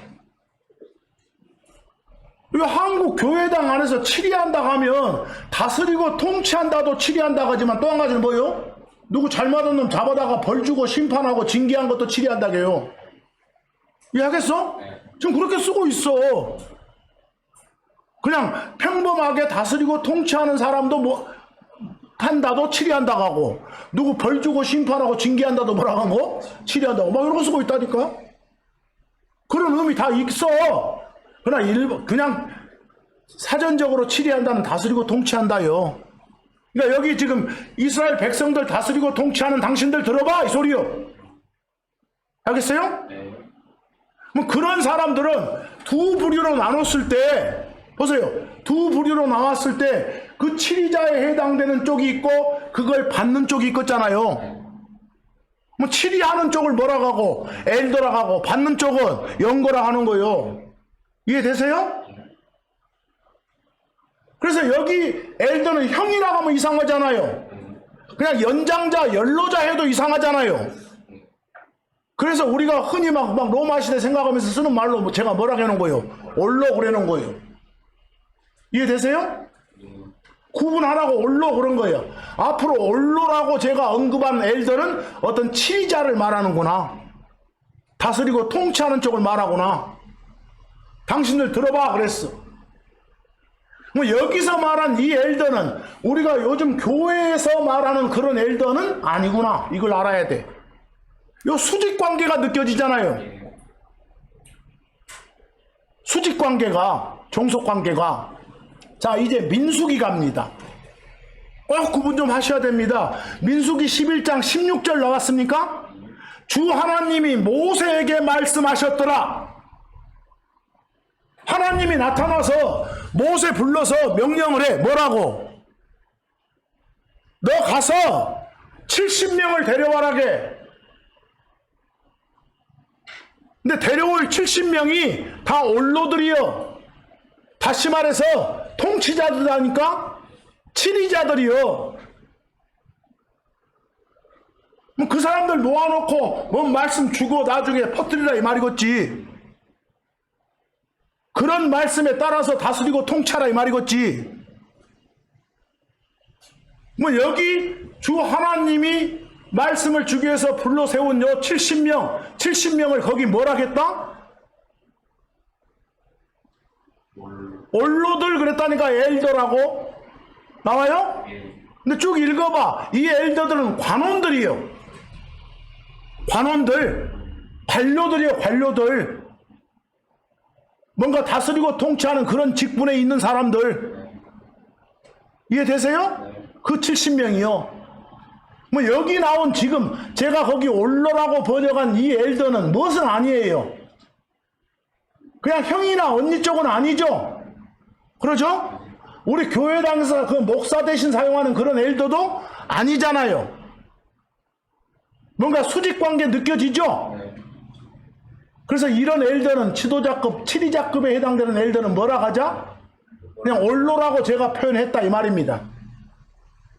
이 한국 교회당 안에서 치리한다고 하면 다스리고 통치한다도 치리한다고 하지만 또 한 가지는 뭐요? 누구 잘못한 놈 잡아다가 벌 주고 심판하고 징계한 것도 치리한다고 해요. 이해하겠어? 지금 그렇게 쓰고 있어. 그냥 평범하게 다스리고 통치하는 사람도 뭐 한다도 치리한다고 하고, 누구 벌 주고 심판하고 징계한다도 뭐라고 하고 치리한다고 막 이런 거 쓰고 있다니까. 그런 의미 다 있어. 그러나 그냥 사전적으로 치리한다는 다스리고 통치한다요. 그러니까 여기 지금 이스라엘 백성들 다스리고 통치하는 당신들 들어봐, 이 소리요. 알겠어요? 네. 뭐 그런 사람들은 두 부류로 나눴을 때, 보세요. 두 부류로 나왔을 때 그 치리자에 해당되는 쪽이 있고 그걸 받는 쪽이 있겠잖아요. 뭐 치리하는 쪽을 뭐라고 하고 엘더라고 하고 받는 쪽은 연거라 하는 거예요. 이해되세요? 그래서 여기 엘더는 형이라고 하면 이상하잖아요. 그냥 연장자, 연로자 해도 이상하잖아요. 그래서 우리가 흔히 막 로마 시대 생각하면서 쓰는 말로 제가 뭐라고 해놓은 거예요? 올로 그래놓은 거예요. 이해되세요? 구분하라고 올로 그런 거예요. 앞으로 올로라고 제가 언급한 엘더는 어떤 치리자를 말하는구나. 다스리고 통치하는 쪽을 말하구나. 당신들 들어봐 그랬어. 뭐 여기서 말한 이 엘더는 우리가 요즘 교회에서 말하는 그런 엘더는 아니구나. 이걸 알아야 돼. 요 수직관계가 느껴지잖아요. 수직관계가, 종속관계가. 자, 이제 민수기 갑니다. 꼭 구분 좀 하셔야 됩니다. 민수기 11장 16절 나왔습니까? 주 하나님이 모세에게 말씀하셨더라. 하나님이 나타나서 모세 불러서 명령을 해. 뭐라고? 너 가서 70명을 데려와라게. 근데 데려올 70명이 다 올로들이요. 다시 말해서 통치자들이라니까? 치리자들이요. 뭐 그 사람들 모아놓고 뭔 말씀 주고 나중에 퍼뜨리라 이 말이겠지. 그런 말씀에 따라서 다스리고 통치하라 이 말이겠지. 뭐 여기 주 하나님이 말씀을 주기 위해서 불러 세운 요 70명을 거기 뭐라겠다? 올로들 그랬다니까. 엘더라고 나와요? 근데 쭉 읽어봐. 이 엘더들은 관원들이요. 관원들, 관료들이요. 관료들. 뭔가 다스리고 통치하는 그런 직분에 있는 사람들. 이해되세요? 그 70명이요. 뭐 여기 나온 지금 제가 거기 올로라고 번역한 이 엘더는 무엇은 아니에요. 그냥 형이나 언니 쪽은 아니죠. 그러죠? 우리 교회당에서 그 목사 대신 사용하는 그런 엘더도 아니잖아요. 뭔가 수직관계 느껴지죠? 그래서 이런 엘더는 지도자급, 치리자급에 해당되는 엘더는 뭐라 하자? 그냥 올로라고 제가 표현했다 이 말입니다.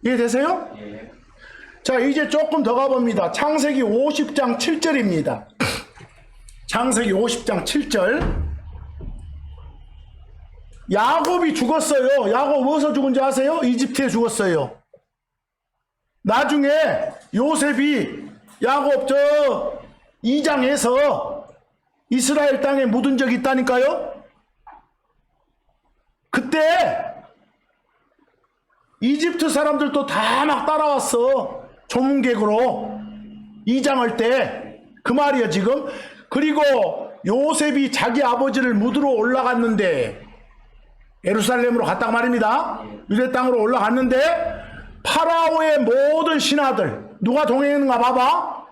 이해되세요? 자, 이제 조금 더 가봅니다. 창세기 50장 7절입니다. 창세기 50장 7절. 야곱이 죽었어요. 야곱 어디서 죽은지 아세요? 이집트에 죽었어요. 나중에 요셉이 야곱 저 2장에서 이스라엘 땅에 묻은 적이 있다니까요. 그때 이집트 사람들도 다 막 따라왔어. 조문객으로 2장할 때 그 말이야 지금. 그리고 요셉이 자기 아버지를 묻으러 올라갔는데 예루살렘으로 갔다고 말입니다. 유대 땅으로 올라갔는데 파라오의 모든 신하들, 누가 동행했는가 봐봐.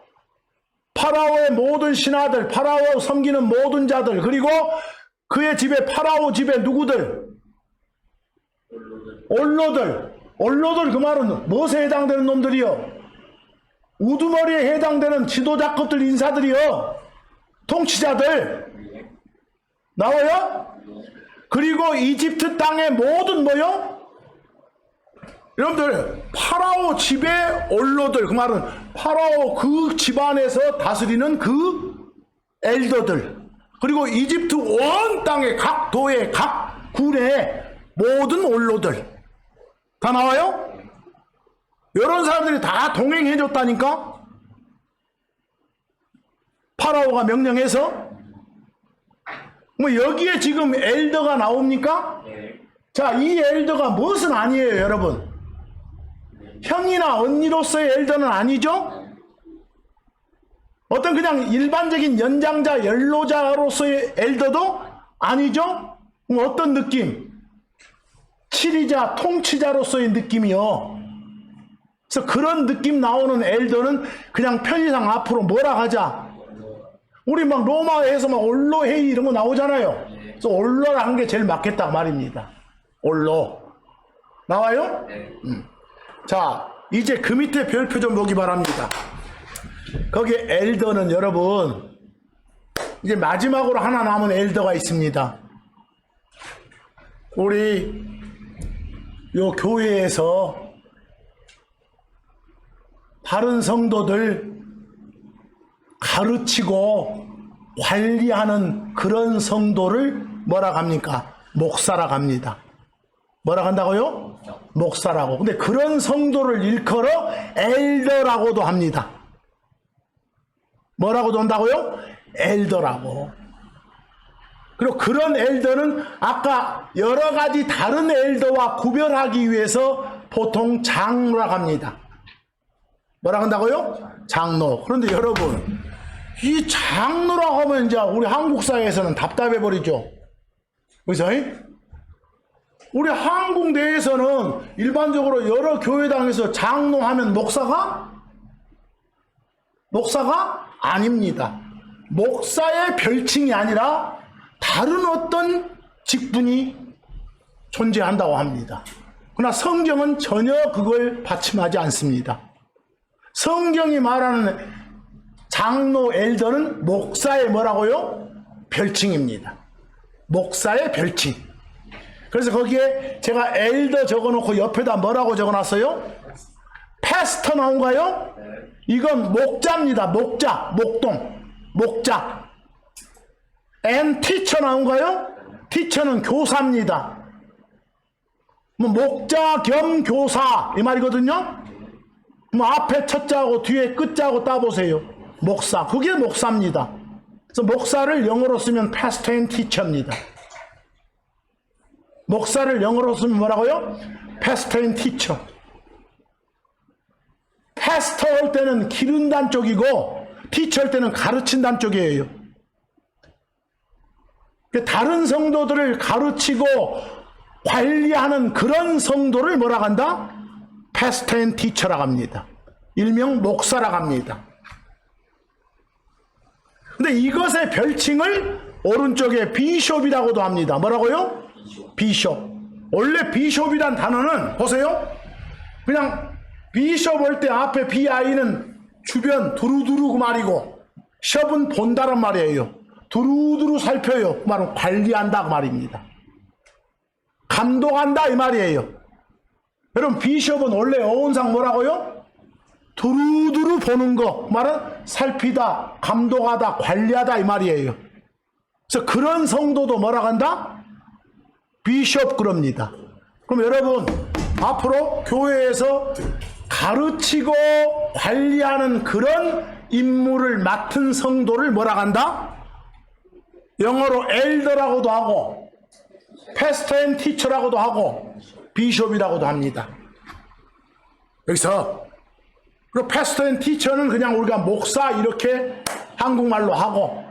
파라오의 모든 신하들, 파라오 섬기는 모든 자들, 그리고 그의 집에, 파라오 집에 누구들? 올로들. 올로들 그 말은 무엇에 해당되는 놈들이요? 우두머리에 해당되는 지도자급들, 인사들이요. 통치자들. 나와요? 그리고 이집트 땅의 모든 뭐요? 여러분들, 파라오 집의 올로들, 그 말은 파라오 그 집안에서 다스리는 그 엘더들, 그리고 이집트 온 땅의 각 도의 각 군의 모든 올로들 다 나와요? 이런 사람들이 다 동행해줬다니까? 파라오가 명령해서. 뭐 여기에 지금 엘더가 나옵니까? 자, 이 엘더가 무엇은 아니에요, 여러분. 형이나 언니로서의 엘더는 아니죠? 어떤 그냥 일반적인 연장자, 연로자로서의 엘더도 아니죠? 그럼 어떤 느낌? 치리자, 통치자로서의 느낌이요. 그래서 그런 느낌 나오는 엘더는 그냥 편의상 앞으로 뭐라 하자. 우리 막 로마에서 막 올로헤이 이런 거 나오잖아요. 그래서 올로라 한 게 제일 맞겠다 말입니다. 올로. 나와요? 자, 이제 그 밑에 별표 좀 보기 바랍니다. 거기에 엘더는 여러분, 이제 마지막으로 하나 남은 엘더가 있습니다. 우리 요 교회에서 다른 성도들 가르치고 관리하는 그런 성도를 뭐라 합니까? 목사라고 합니다. 뭐라 한다고요? 목사라고. 근데 그런 성도를 일컬어 엘더라고도 합니다. 뭐라고도 한다고요? 엘더라고. 그리고 그런 엘더는 아까 여러 가지 다른 엘더와 구별하기 위해서 보통 장로라고 합니다. 뭐라 한다고요? 장로. 그런데 여러분, 이 장로라고 하면 이제 우리 한국 사회에서는 답답해 버리죠. 그래서 우리 한국 내에서는 일반적으로 여러 교회당에서 장로하면 목사가 아닙니다. 목사의 별칭이 아니라 다른 어떤 직분이 존재한다고 합니다. 그러나 성경은 전혀 그걸 받침하지 않습니다. 성경이 말하는 장로 엘더는 목사의 뭐라고요? 별칭입니다. 목사의 별칭. 그래서 거기에 제가 엘더 적어놓고 옆에다 뭐라고 적어놨어요? 패스터 나온가요? 이건 목자입니다. 목자, 목동, 목자. and teacher 나온가요? teacher는 교사입니다. 뭐 목자 겸 교사 이 말이거든요. 뭐 앞에 첫자하고 뒤에 끝자하고 따보세요. 목사, 그게 목사입니다. 그래서 목사를 영어로 쓰면 pastor and teacher입니다. 목사를 영어로 쓰면 뭐라고요? pastor and teacher. pastor 할 때는 기른다는 쪽이고 teacher 할 때는 가르친다는 쪽이에요. 다른 성도들을 가르치고 관리하는 그런 성도를 뭐라고 한다? pastor and teacher라고 합니다. 일명 목사라고 합니다. 근데 이것의 별칭을 오른쪽에 비숍이라고도 합니다. 뭐라고요? 비숍. 원래 비숍이란 단어는 보세요. 그냥 비숍 할 때 앞에 bi는 주변 두루두루 그 말이고 숍은 본다란 말이에요. 두루두루 살펴요. 그 말은 관리한다 그 말입니다. 감독한다 이 말이에요. 여러분 비숍은 원래 어원상 뭐라고요? 두루두루 보는 거 말은 살피다, 감독하다, 관리하다 이 말이에요. 그래서 그런 성도도 뭐라고 한다? 비숍 그럽니다. 그럼 여러분 앞으로 교회에서 가르치고 관리하는 그런 임무를 맡은 성도를 뭐라고 한다? 영어로 엘더라고도 하고 패스터 앤 티처라고도 하고 비숍이라고도 합니다. 여기서 그리고 패스터 앤 티처는 그냥 우리가 목사 이렇게 한국말로 하고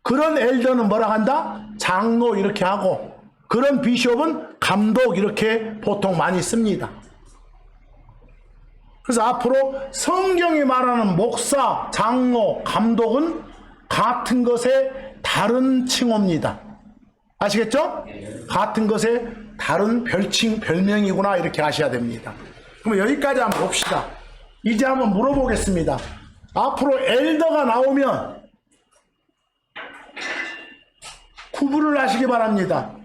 그런 엘더는 뭐라고 한다? 장로 이렇게 하고 그런 비숍은 감독 이렇게 보통 많이 씁니다. 그래서 앞으로 성경이 말하는 목사, 장로, 감독은 같은 것의 다른 칭호입니다. 아시겠죠? 같은 것의 다른 별명이구나 이렇게 아셔야 됩니다. 그럼 여기까지 한번 봅시다. 이제 한번 물어보겠습니다. 앞으로 엘더가 나오면 구분을 하시기 바랍니다.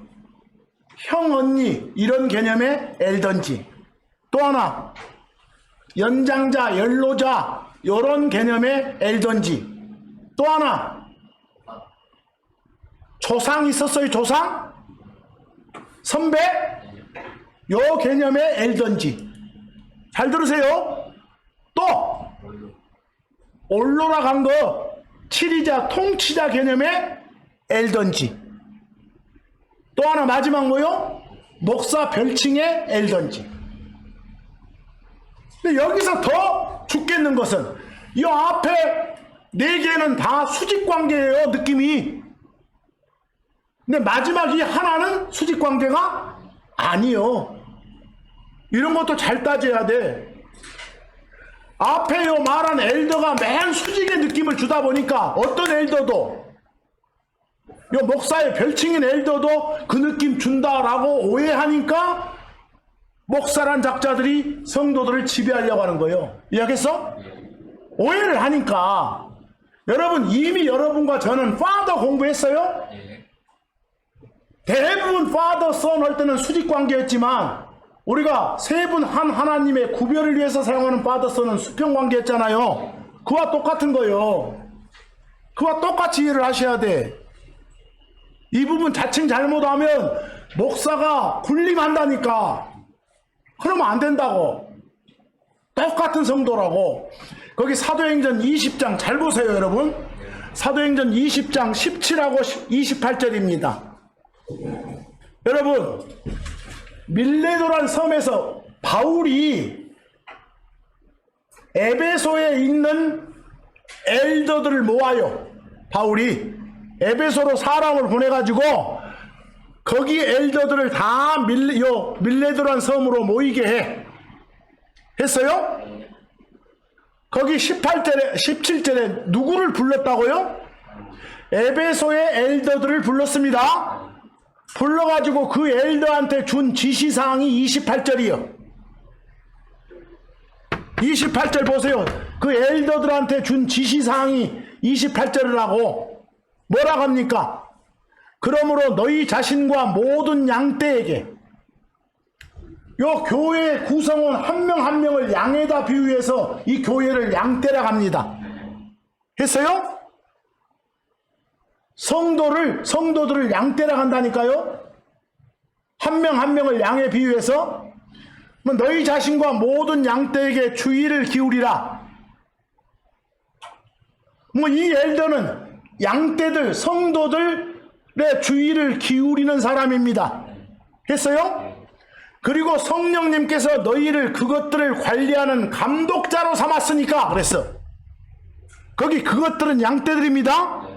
형, 언니 이런 개념의 엘더인지 또 하나 연장자, 연로자 이런 개념의 엘더인지 또 하나 조상 있었어요? 조상? 선배? 요 개념의 엘더인지 잘 들으세요. 또 올로라 간 거 치리자, 통치자 개념의 엘더인지 또 하나 마지막 뭐요? 목사 별칭의 엘더인지. 근데 여기서 더 죽겠는 것은 이 앞에 네 개는 다 수직관계예요, 느낌이. 근데 마지막 이 하나는 수직관계가 아니요. 이런 것도 잘 따져야 돼. 앞에 요 말한 엘더가 맨 수직의 느낌을 주다 보니까 어떤 엘더도 요 목사의 별칭인 엘더도 그 느낌 준다라고 오해하니까 목사란 작자들이 성도들을 지배하려고 하는 거예요. 이해하겠어? 오해를 하니까. 여러분 이미 여러분과 저는 파더 공부했어요? 대부분 파더 선 할 때는 수직관계였지만 우리가 세 분 한 하나님의 구별을 위해서 사용하는 파더 선은 수평관계였잖아요. 그와 똑같은 거예요. 그와 똑같이 이해를 하셔야 돼. 이 부분 자칭 잘못하면 목사가 군림한다니까. 그러면 안 된다고. 똑같은 성도라고. 거기 사도행전 20장 잘 보세요 여러분. 사도행전 20장 17하고 28절입니다. 여러분 밀레도란 섬에서 바울이 에베소에 있는 엘더들을 모아요. 바울이 에베소로 사람을 보내가지고 거기 엘더들을 다 밀레도란 섬으로 모이게 해. 했어요? 거기 17절에 누구를 불렀다고요? 에베소의 엘더들을 불렀습니다. 불러가지고 그 엘더한테 준 지시사항이 28절이요. 28절 보세요. 그 엘더들한테 준 지시사항이 28절이라고. 뭐라고 합니까? 그러므로 너희 자신과 모든 양떼에게 요 교회의 구성원 한 명 한 명을 양에다 비유해서 이 교회를 양떼라고 합니다. 했어요? 성도들을 양떼라고 한다니까요? 한 명 한 명을 양에 비유해서 너희 자신과 모든 양떼에게 주의를 기울이라. 이 엘더는 양떼들, 성도들의 주의를 기울이는 사람입니다. 했어요? 그리고 성령님께서 너희를 그것들을 관리하는 감독자로 삼았으니까 그랬어. 거기 그것들은 양떼들입니다.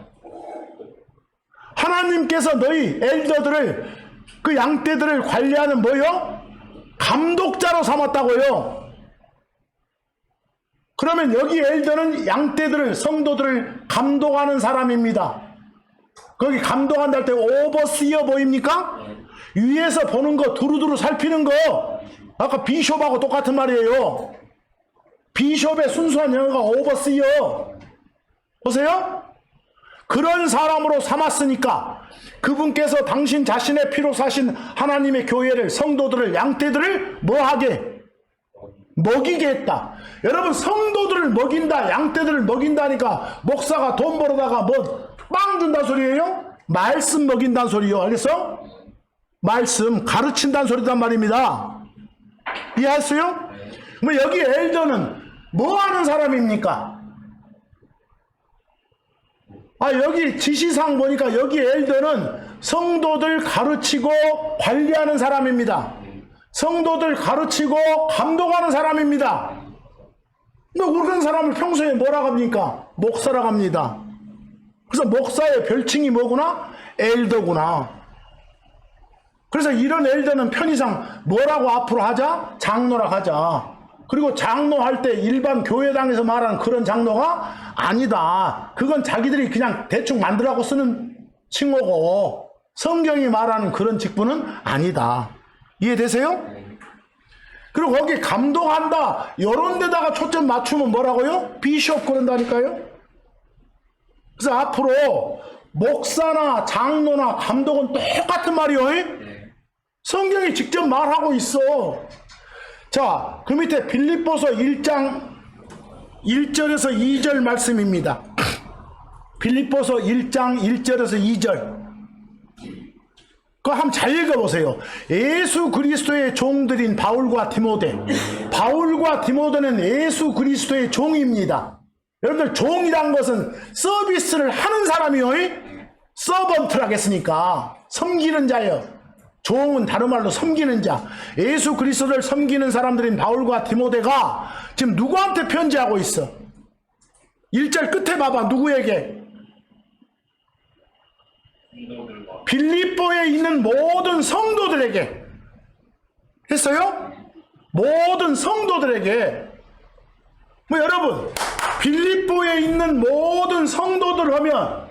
하나님께서 너희 엘더들을 그 양떼들을 관리하는 뭐요? 감독자로 삼았다고요. 그러면 여기 엘더는 양떼들을, 성도들을 감독하는 사람입니다. 거기 감독한다 할 때 오버시어 보입니까? 위에서 보는 거, 두루두루 살피는 거. 아까 비숍하고 똑같은 말이에요. 비숍의 순수한 영어가 오버시어. 보세요. 그런 사람으로 삼았으니까 그분께서 당신 자신의 피로 사신 하나님의 교회를, 성도들을, 양떼들을 뭐하게? 먹이게 했다. 여러분, 성도들을 먹인다, 양떼들을 먹인다니까 목사가 돈 벌어다가 뭐 빵 준다는 소리예요? 말씀 먹인다는 소리요. 알겠어? 말씀 가르친다는 소리단 말입니다. 이해했어요? 뭐 여기 엘더는 뭐 하는 사람입니까? 여기 지시상 보니까 여기 엘더는 성도들 가르치고 관리하는 사람입니다. 성도들 가르치고 감독하는 사람입니다. 뭐 그런 사람을 평소에 뭐라고 합니까? 목사라고 합니다. 그래서 목사의 별칭이 뭐구나? 엘더구나. 그래서 이런 엘더는 편의상 뭐라고 앞으로 하자? 장로라고 하자. 그리고 장로할 때 일반 교회당에서 말하는 그런 장로가 아니다. 그건 자기들이 그냥 대충 만들라고 쓰는 칭호고 성경이 말하는 그런 직분은 아니다. 이해되세요? 그리고 거기 감독한다 요런 데다가 초점 맞추면 뭐라고요? 비숍 그런다니까요. 그래서 앞으로 목사나 장로나 감독은 똑같은 말이요. 성경이 직접 말하고 있어. 자, 그 밑에 빌립보서 1장 1절에서 2절 말씀입니다. 빌립보서 1장 1절에서 2절. 그거 한번 잘 읽어보세요. 예수 그리스도의 종들인 바울과 디모데. 바울과 디모데는 예수 그리스도의 종입니다. 여러분들, 종이란 것은 서비스를 하는 사람이요. 서번트라고 했으니까 섬기는 자예요. 종은 다른 말로 섬기는 자. 예수 그리스도를 섬기는 사람들인 바울과 디모데가 지금 누구한테 편지하고 있어? 1절 끝에 봐봐. 누구에게? 빌립보에 있는 모든 성도들에게 했어요? 모든 성도들에게. 뭐 여러분, 빌립보에 있는 모든 성도들 하면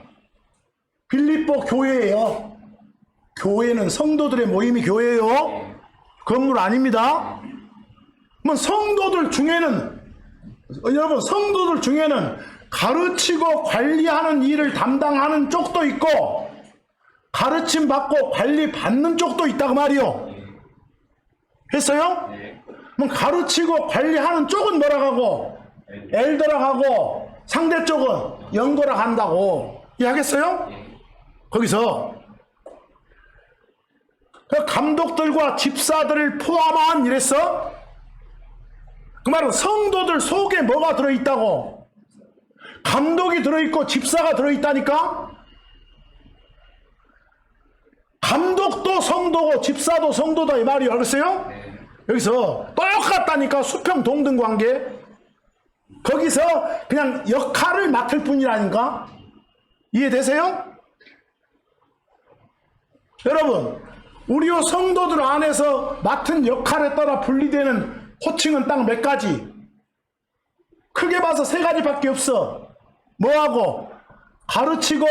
빌립보 교회예요. 교회는 성도들의 모임이 교회예요. 건물 아닙니다. 뭐 성도들 중에는, 여러분, 성도들 중에는 가르치고 관리하는 일을 담당하는 쪽도 있고 가르침 받고 관리 받는 쪽도 있다고 말이요. 했어요? 그럼 가르치고 관리하는 쪽은 뭐라고 하고 엘더라고 하고 상대 쪽은 연고라고 한다고. 이해하겠어요? 거기서 그 감독들과 집사들을 포함한 이랬어? 그 말은 성도들 속에 뭐가 들어있다고? 감독이 들어있고 집사가 들어있다니까? 감독도 성도고 집사도 성도다 이 말이에요. 알겠어요? 여기서 똑같다니까. 수평 동등 관계. 거기서 그냥 역할을 맡을 뿐이라니까. 이해되세요? 여러분, 우리 성도들 안에서 맡은 역할에 따라 분리되는 호칭은 딱 몇 가지? 크게 봐서 3가지밖에 없어. 뭐하고? 가르치고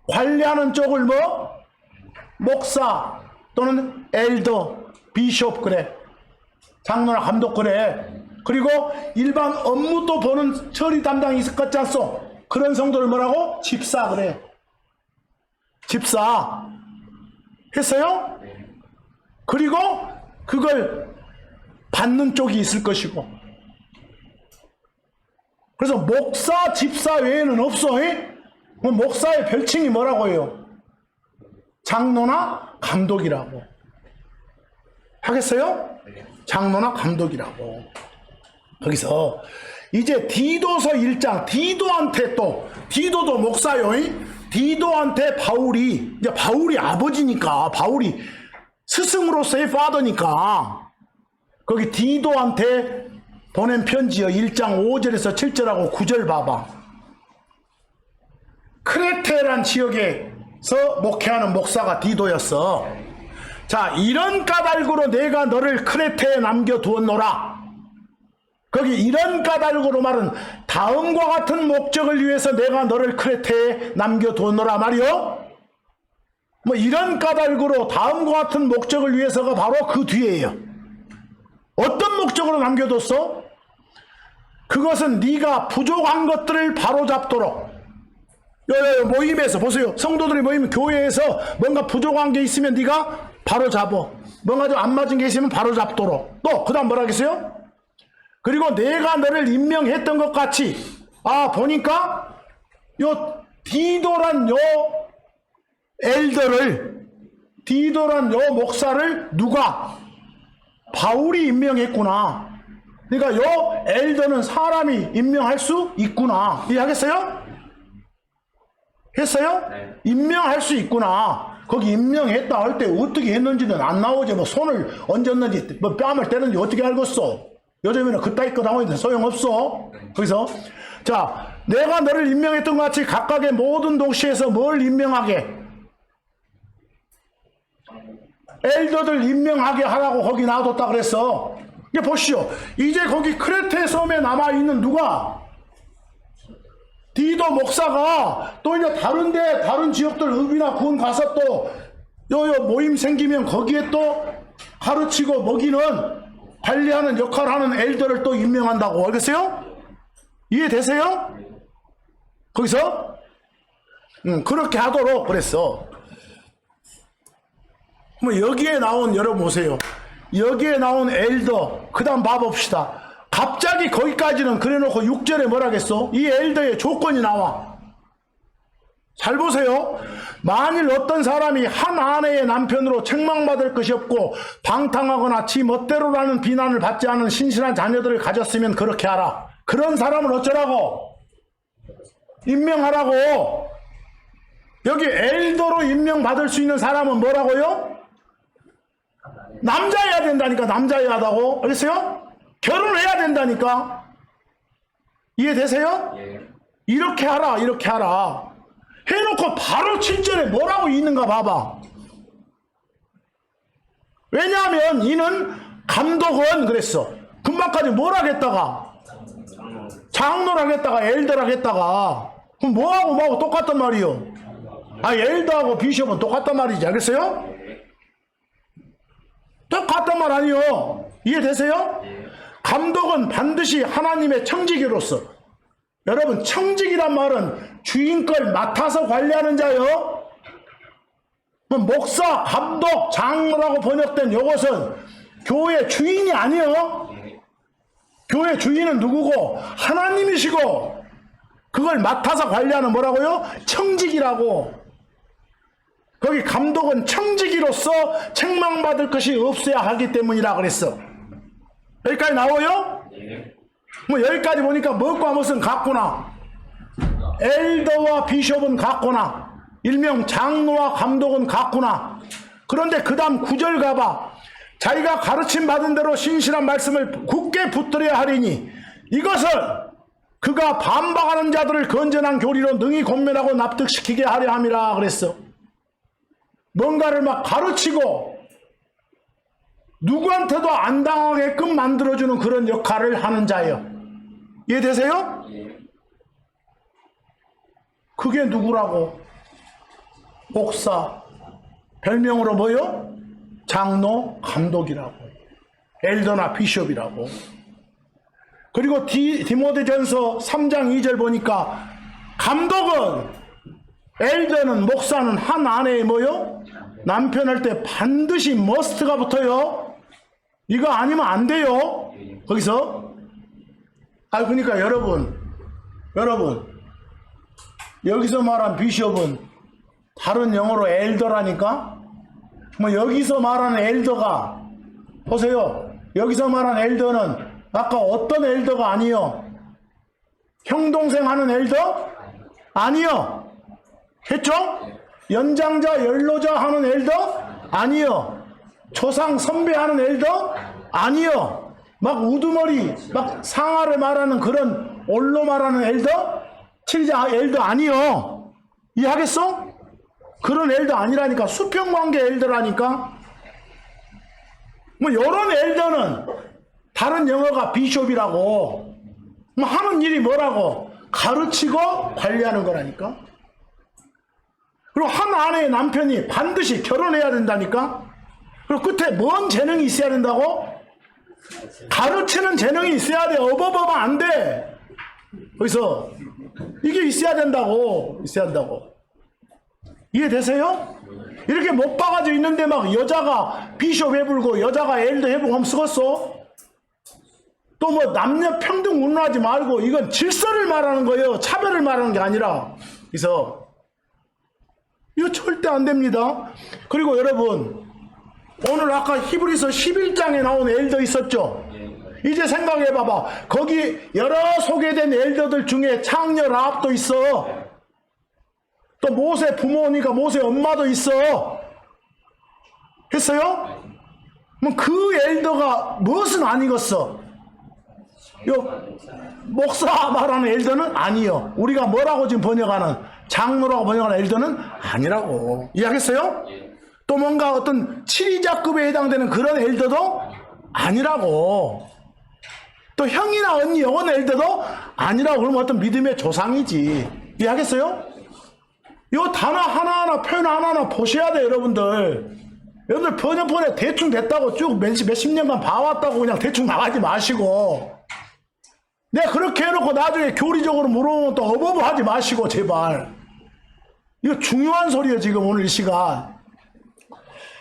관리하는 쪽을 뭐? 목사 또는 엘더, 비숍 그래. 장로나 감독 그래. 그리고 일반 업무도 보는 처리 담당이 있을 것 같지 않소? 그런 성도를 뭐라고? 집사 그래. 집사. 했어요? 그리고 그걸 받는 쪽이 있을 것이고. 그래서 목사, 집사 외에는 없어. 그럼 목사의 별칭이 뭐라고 해요? 장로나 감독이라고. 하겠어요? 장로나 감독이라고. 거기서 이제 디도서 1장, 디도한테 또, 디도도 목사요. 디도한테 바울이, 이제 바울이 아버지니까, 바울이 스승으로서의 파더니까, 거기 디도한테 보낸 편지요. 1장 5절에서 7절하고 9절 봐봐. 크레테란 지역에서 목회하는 목사가 디도였어. 자, 이런 까닭으로 내가 너를 크레테에 남겨두었노라. 거기 이런 까닭으로 말은 다음과 같은 목적을 위해서 내가 너를 크레테에 남겨두었노라 말이요. 뭐 이런 까닭으로 다음과 같은 목적을 위해서가 바로 그 뒤에요. 어떤 목적으로 남겨뒀어? 그것은 네가 부족한 것들을 바로잡도록. 모임에서 보세요. 성도들이 모이면 교회에서 뭔가 부족한 게 있으면 네가 바로잡어. 뭔가 좀 안 맞은 게 있으면 바로 잡도록. 또 그 다음 뭐라 하겠어요? 그리고 내가 너를 임명했던 것 같이 보니까 요 디도란 요 엘더를 디도란 요 목사를 누가? 바울이 임명했구나. 그러니까 요 엘더는 사람이 임명할 수 있구나. 이해하겠어요? 했어요? 네. 임명할 수 있구나. 거기 임명했다 할 때 어떻게 했는지는 안 나오지. 뭐 손을 얹었는지 뭐 뺨을 때는지 어떻게 알겠어. 요즘에는 그따위 거 나오는데 소용없어. 거기서 자, 내가 너를 임명했던 것 같이 각각의 모든 도시에서 뭘 임명하게? 엘더들 임명하게 하라고 거기 놔뒀다 그랬어. 이제 보시오. 이제 거기 크레테 섬에 남아있는 누가? 디도 목사가 또 이제 다른데 다른 지역들 읍이나 군 가서 또 요 모임 생기면 거기에 또 가르치고 먹이는 관리하는 역할을 하는 엘더를 또 임명한다고. 알겠어요? 이해되세요? 거기서 그렇게 하도록 그랬어. 뭐 여기에 나온 여러분 보세요. 여기에 나온 엘더 그 다음 봐봅시다. 갑자기 거기까지는 그래놓고 6절에 뭐라겠어? 이 엘더의 조건이 나와. 잘 보세요. 만일 어떤 사람이 한 아내의 남편으로 책망받을 것이 없고 방탕하거나 지 멋대로라는 비난을 받지 않은 신실한 자녀들을 가졌으면 그렇게 하라. 그런 사람은 어쩌라고? 임명하라고. 여기 엘더로 임명받을 수 있는 사람은 뭐라고요? 남자여야 된다니까. 남자여야 한다고. 알겠어요? 결혼해야 된다니까. 이해되세요? 예. 이렇게 하라. 이렇게 하라. 해놓고 바로 7절에 뭐라고 있는가 봐봐. 왜냐하면 이는 감독은 그랬어. 금방까지 뭘 하겠다가? 장로를 하겠다가 엘더를 하겠다가. 그럼 뭐하고 똑같단 말이요. 엘더하고 비숍은 똑같단 말이지. 알겠어요? 똑같단 말 아니요. 이해되세요? 감독은 반드시 하나님의 청지기로서. 여러분, 청직이란 말은 주인 걸 맡아서 관리하는 자요. 목사, 감독, 장로라고 번역된 이것은 교회 주인이 아니요. 교회 주인은 누구고? 하나님이시고 그걸 맡아서 관리하는 뭐라고요? 청직이라고. 거기 감독은 청지기로서 책망받을 것이 없어야 하기 때문이라 그랬어. 여기까지 나와요? 뭐 여기까지 보니까 뭐과 무슨 같구나. 엘더와 비숍은 같구나. 일명 장로와 감독은 같구나. 그런데 그 다음 9절 가봐. 자기가 가르침 받은 대로 신실한 말씀을 굳게 붙들어야 하리니 이것을 그가 반박하는 자들을 건전한 교리로 능히 권면하고 납득시키게 하려 함이라 그랬어. 뭔가를 막 가르치고 누구한테도 안 당하게끔 만들어주는 그런 역할을 하는 자예요. 이해되세요? 그게 누구라고? 목사, 별명으로 뭐요? 장로, 감독이라고. 엘더나 비숍이라고. 그리고 디모데전서 3장 2절 보니까 감독은, 엘더는, 목사는 한 아내에 뭐요? 남편 할 때 반드시 머스트가 붙어요. 이거 아니면 안 돼요. 거기서. 그러니까 여러분, 여기서 말한 비숍은 다른 영어로 엘더라니까? 뭐 여기서 말하는 엘더가, 보세요. 여기서 말한 엘더는 아까 어떤 엘더가 아니요? 형, 동생 하는 엘더? 아니요. 했죠? 연장자, 연로자 하는 엘더? 아니요. 조상, 선배 하는 엘더? 아니요. 막 우두머리, 막 상하를 말하는 그런 올로 말하는 엘더? 칠자 엘더 아니요. 이해하겠어? 그런 엘더 아니라니까. 수평관계 엘더라니까. 뭐 요런 엘더는 다른 영어가 비숍이라고. 뭐 하는 일이 뭐라고? 가르치고 관리하는 거라니까. 그리고 한 아내의 남편이 반드시 결혼해야 된다니까. 그리고 끝에 뭔 재능이 있어야 된다고? 가르치는 재능이 있어야 돼. 어버버버 안 돼. 그래서 이게 있어야 된다고. 있어야 한다고. 이해되세요? 이렇게 못 박아져 있는데 막 여자가 비숍 해불고 여자가 엘더 해불고 하면 쓰겠어? 또 뭐 남녀 평등 운운하지 말고 이건 질서를 말하는 거예요. 차별을 말하는 게 아니라. 그래서 이거 절대 안 됩니다. 그리고 여러분 오늘 아까 히브리서 11장에 나온 엘더 있었죠? 이제 생각해 봐봐. 거기 여러 소개된 엘더들 중에 창녀 라합도 있어. 또 모세 부모니까 모세 엄마도 있어. 했어요? 그럼 그 엘더가 무엇은 아니겠어? 요 목사 말하는 엘더는 아니요. 우리가 뭐라고 지금 번역하는 장로라고 번역하는 엘더는 아니라고. 이해하겠어요? 또 뭔가 어떤 7위자급에 해당되는 그런 엘더도 아니라고. 또 형이나 언니 영혼 엘더도 아니라고. 그러면 어떤 믿음의 조상이지. 이해하겠어요? 이 단어 하나하나 표현 하나하나 보셔야 돼요. 여러분들 번역본에 대충 됐다고 쭉 몇십 년간 봐왔다고 그냥 대충 나가지 마시고, 내가 그렇게 해놓고 나중에 교리적으로 물어보면 또 어버버 하지 마시고 제발. 이거 중요한 소리예요 지금 오늘 이 시간.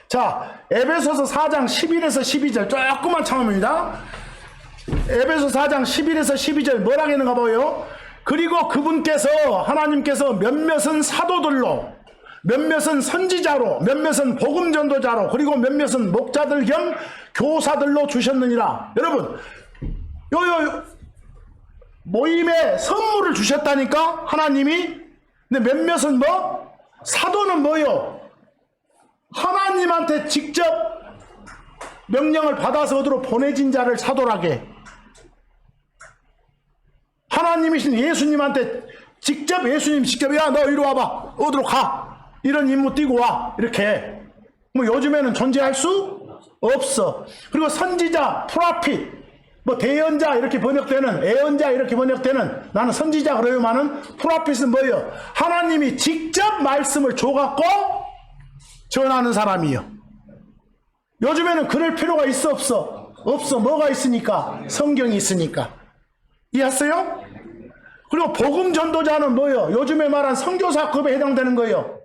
자, 에베소서 4장 11에서 12절 조금만 참으면입니다. 에베소 4장 11에서 12절 뭐라고 했는가 봐요. 그리고 그분께서 하나님께서 몇몇은 사도들로, 몇몇은 선지자로, 몇몇은 복음전도자로, 그리고 몇몇은 목자들 겸 교사들로 주셨느니라. 여러분 요 모임에 선물을 주셨다니까 하나님이. 근데 몇몇은 뭐? 사도는 뭐요? 하나님한테 직접 명령을 받아서 어디로 보내진 자를 사도라게. 하나님이신 예수님한테 직접, 예수님 직접 야 너 이리 와봐, 어디로 가, 이런 임무 띄고 와, 이렇게. 뭐 요즘에는 존재할 수 없어. 그리고 선지자, 프로핏, 뭐 대언자 이렇게 번역되는, 애언자 이렇게 번역되는, 나는 선지자 그러요만은 프로핏은 뭐예요? 하나님이 직접 말씀을 줘갖고 전하는 사람이요. 요즘에는 그럴 필요가 있어 없어? 없어. 뭐가 있으니까? 성경이 있으니까. 이해하세요? 그리고 복음 전도자는 뭐예요? 요즘에 말한 선교사급에 해당되는 거예요.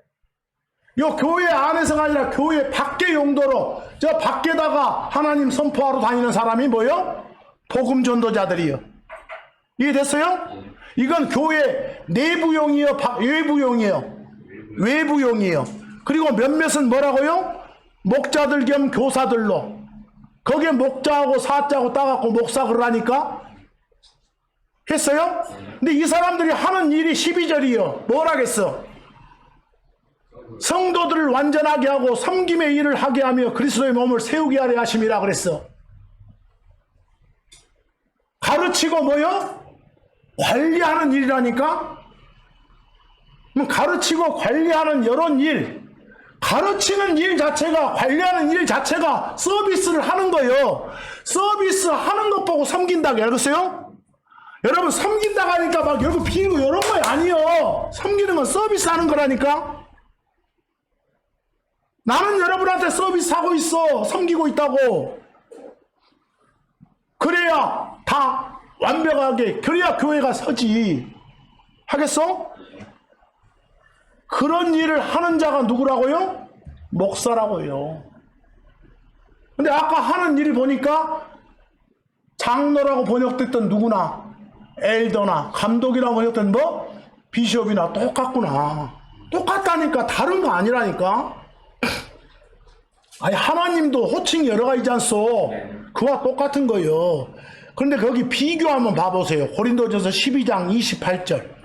요 교회 안에서가 아니라 교회 밖의 용도로 저 밖에다가 하나님 선포하러 다니는 사람이 뭐예요? 복음 전도자들이요. 이해됐어요? 이건 교회 내부용이요, 외부용이요. 외부용이요. 그리고 몇몇은 뭐라고요? 목자들 겸 교사들로. 거기에 목자하고 사자하고 따갖고 목사 그러라니까. 했어요? 근데 이 사람들이 하는 일이 12절이요. 뭐라겠어? 성도들을 완전하게 하고 섬김의 일을 하게 하며 그리스도의 몸을 세우게 하려 하심이라 그랬어. 가르치고 뭐요? 관리하는 일이라니까? 그럼 가르치고 관리하는 이런 일, 가르치는 일 자체가, 관리하는 일 자체가 서비스를 하는 거예요. 서비스 하는 것 보고 섬긴다고. 알겠어요? 여러분 섬긴다고 하니까 막 여기 비고 이런 거 아니요. 섬기는 건 서비스 하는 거라니까. 나는 여러분한테 서비스 하고 있어. 섬기고 있다고. 그래야 다 완벽하게, 그래야 교회가 서지. 하겠어? 그런 일을 하는 자가 누구라고요? 목사라고요. 근데 아까 하는 일을 보니까 장로라고 번역됐던 누구나, 엘더나 감독이라고 번역된 뭐 비숍이나 똑같구나. 똑같다니까. 다른 거 아니라니까. 아니 하나님도 호칭이 여러 가지지 않소. 그와 똑같은 거예요. 그런데 거기 비교 한번 봐보세요. 고린도전서 12장 28절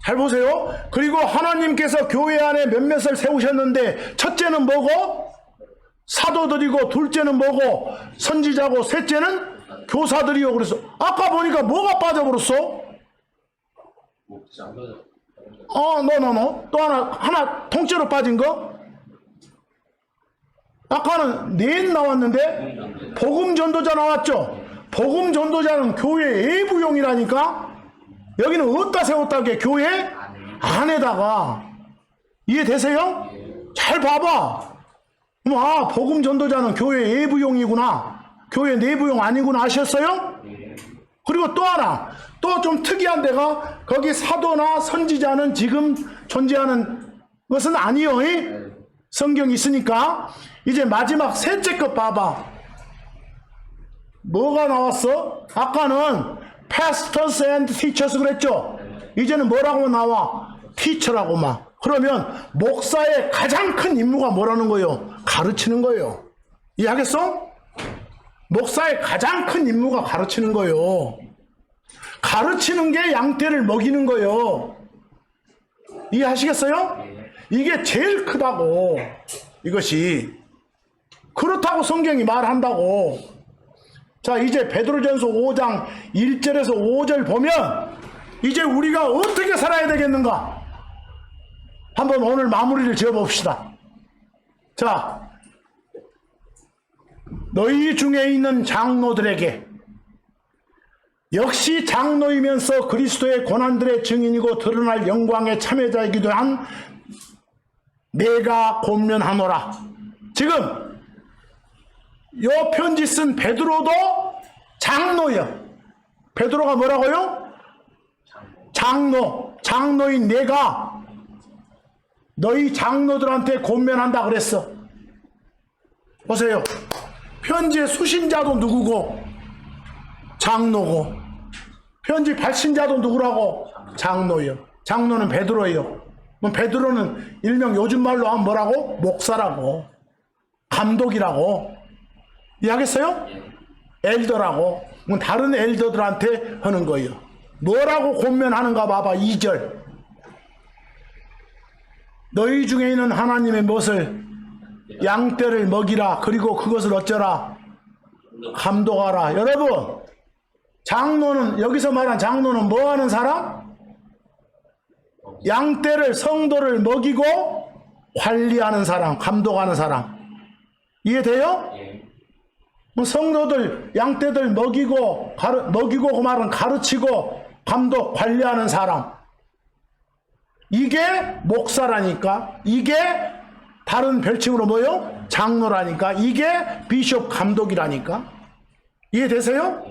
잘 보세요. 그리고 하나님께서 교회 안에 몇몇을 세우셨는데 첫째는 뭐고? 사도들이고, 둘째는 뭐고? 선지자고, 셋째는 교사들이요. 그래서 아까 보니까 뭐가 빠져버렸어? 또 하나 통째로 빠진 거? 아까는 넷 나왔는데 복음 전도자 나왔죠. 복음 전도자는 교회 외부용이라니까. 여기는 어디다 세웠다게? 교회 안에다가. 이해되세요? 잘 봐봐. 아, 복음 전도자는 교회 외부용이구나, 교회 내부용 아니구나 아셨어요? 그리고 또 하나, 또 좀 특이한 데가 거기 사도나 선지자는 지금 존재하는 것은 아니요. 성경 있으니까 이제 마지막 셋째 것 봐봐. 뭐가 나왔어? 아까는 pastors and teachers 그랬죠? 이제는 뭐라고 나와? teacher라고 막. 그러면 목사의 가장 큰 임무가 뭐라는 거예요? 가르치는 거예요. 이해하겠어? 목사의 가장 큰 임무가 가르치는 거예요. 가르치는 게 양떼를 먹이는 거예요. 이해하시겠어요? 이게 제일 크다고. 이것이 그렇다고 성경이 말한다고. 자, 이제 베드로전서 5장 1절에서 5절 보면 이제 우리가 어떻게 살아야 되겠는가? 한번 오늘 마무리를 지어봅시다. 자, 너희 중에 있는 장로들에게 역시 장로이면서 그리스도의 고난들의 증인이고 드러날 영광의 참여자이기도 한 내가 권면하노라. 지금 요 편지 쓴 베드로도 장로예요. 베드로가 뭐라고요? 장로인 내가 너희 장로들한테 권면한다 그랬어. 보세요. 편지의 수신자도 누구고? 장로고. 편지 발신자도 누구라고? 장로예요. 장로는 베드로예요. 그럼 베드로는 일명 요즘 말로 하면 뭐라고? 목사라고. 감독이라고. 이해하겠어요? 엘더라고. 다른 엘더들한테 하는 거예요. 뭐라고 권면하는가 봐봐. 2절. 너희 중에 있는 하나님의 무엇을? 양떼를 먹이라. 그리고 그것을 어쩌라? 감독하라. 여러분, 장로는, 여기서 말한 장로는 뭐 하는 사람? 양떼를, 성도를 먹이고 관리하는 사람, 감독하는 사람. 이해돼요? 성도들, 양떼들 먹이고 그 말은 가르치고 감독, 관리하는 사람. 이게 목사라니까. 이게 다른 별칭으로 뭐요? 장로라니까. 이게 비숍, 감독이라니까. 이해되세요?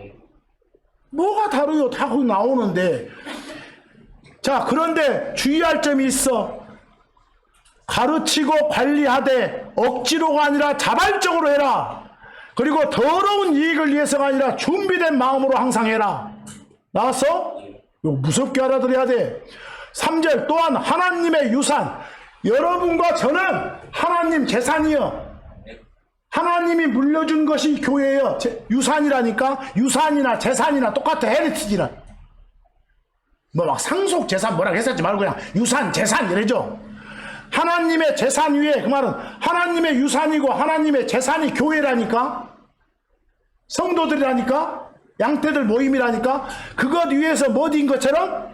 뭐가 다르요? 다 거기 나오는데. 자, 그런데 주의할 점이 있어. 가르치고 관리하되 억지로가 아니라 자발적으로 해라. 그리고 더러운 이익을 위해서가 아니라 준비된 마음으로 항상 해라. 나왔어? 이거 무섭게 알아들어야 돼. 3절 또한 하나님의 유산. 여러분과 저는 하나님 재산이요. 하나님이 물려준 것이 교회예요. 유산이라니까. 유산이나 재산이나 똑같아. 헤리티지는 뭐 막 상속 재산 뭐라고 했었지 말고 그냥 유산 재산 이래죠. 하나님의 재산 위에, 그 말은 하나님의 유산이고 하나님의 재산이 교회라니까. 성도들이라니까. 양떼들 모임이라니까. 그것 위에서 뭐인 것처럼?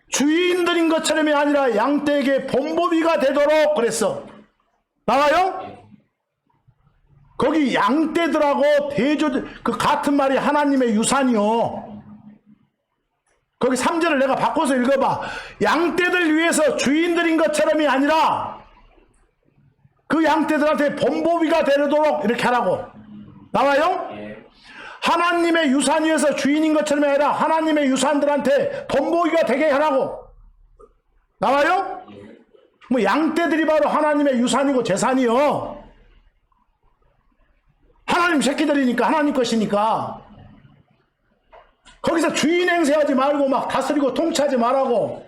주인들인 것처럼이 아니라 양떼에게 본보기가 되도록 그랬어. 나와요? 거기 양떼들하고 그 같은 말이 하나님의 유산이요. 거기 3절을 내가 바꿔서 읽어봐. 양떼들 위해서 주인들인 것처럼이 아니라 그 양떼들한테 본보기가 되도록 이렇게 하라고. 나와요? 하나님의 유산 위에서 주인인 것처럼이 아니라 하나님의 유산들한테 본보기가 되게 하라고. 나와요? 뭐 양떼들이 바로 하나님의 유산이고 재산이요. 하나님 새끼들이니까, 하나님 것이니까. 거기서 주인 행세하지 말고 막 다스리고 통치하지 말라고.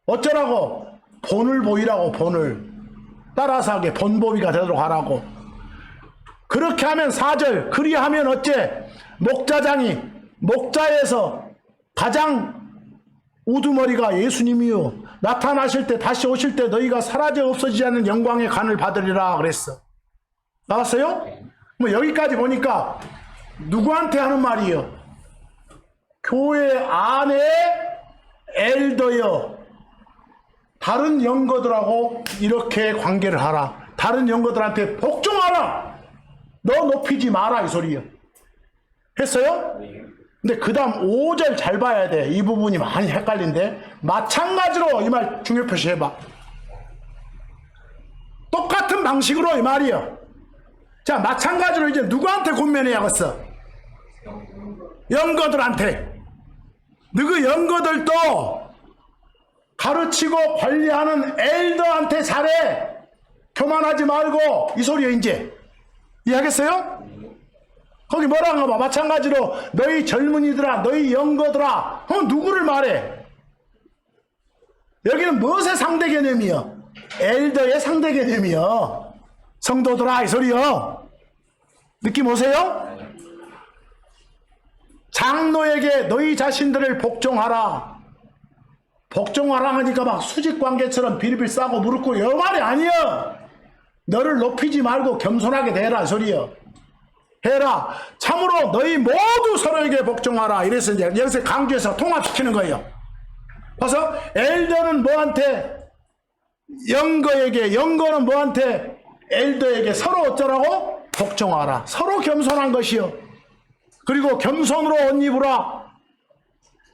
어쩌라고? 본을 보이라고. 본을 따라서 하게 본보기가 되도록 하라고. 그렇게 하면 4절 그리하면 어째? 목자장이 목자에서 가장 우두머리가 예수님이요 나타나실 때 다시 오실 때 너희가 사라져 없어지지 않는 영광의 간을 받으리라 그랬어. 나왔어요? 뭐 여기까지 보니까 누구한테 하는 말이요? 교회 안에 엘더여 다른 영거들하고 이렇게 관계를 하라. 다른 영거들한테 복종하라. 너 높이지 마라 이 소리요. 했어요? 근데 그 다음 5절 잘 봐야 돼. 이 부분이 많이 헷갈린데 마찬가지로 이 말 중요 표시해봐. 똑같은 방식으로 이 말이요. 자, 마찬가지로 이제 누구한테 권면해야겠어? 영거들한테. 너그 영거들도 가르치고 관리하는 엘더한테 잘해. 교만하지 말고. 이 소리예요 이제. 이해하겠어요? 거기 뭐라고 봐. 마찬가지로 너희 젊은이들아, 너희 영거들아. 누구를 말해? 여기는 무엇의 상대 개념이요? 엘더의 상대 개념이요. 성도들아 이 소리요. 느낌 오세요? 장로에게 너희 자신들을 복종하라. 복종하라 하니까 막 수직관계처럼 비리비리 싸고 무릎 꿇고 이 말이 아니여. 너를 높이지 말고 겸손하게 대라 소리여. 해라. 참으로 너희 모두 서로에게 복종하라. 이래서 이제 여기서 강조해서 통합시키는 거예요. 그래서 엘더는 뭐한테? 영거에게, 영거는 뭐한테? 엘더에게 서로 어쩌라고? 복종하라. 서로 겸손한 것이요. 그리고 겸손으로 옷 입으라.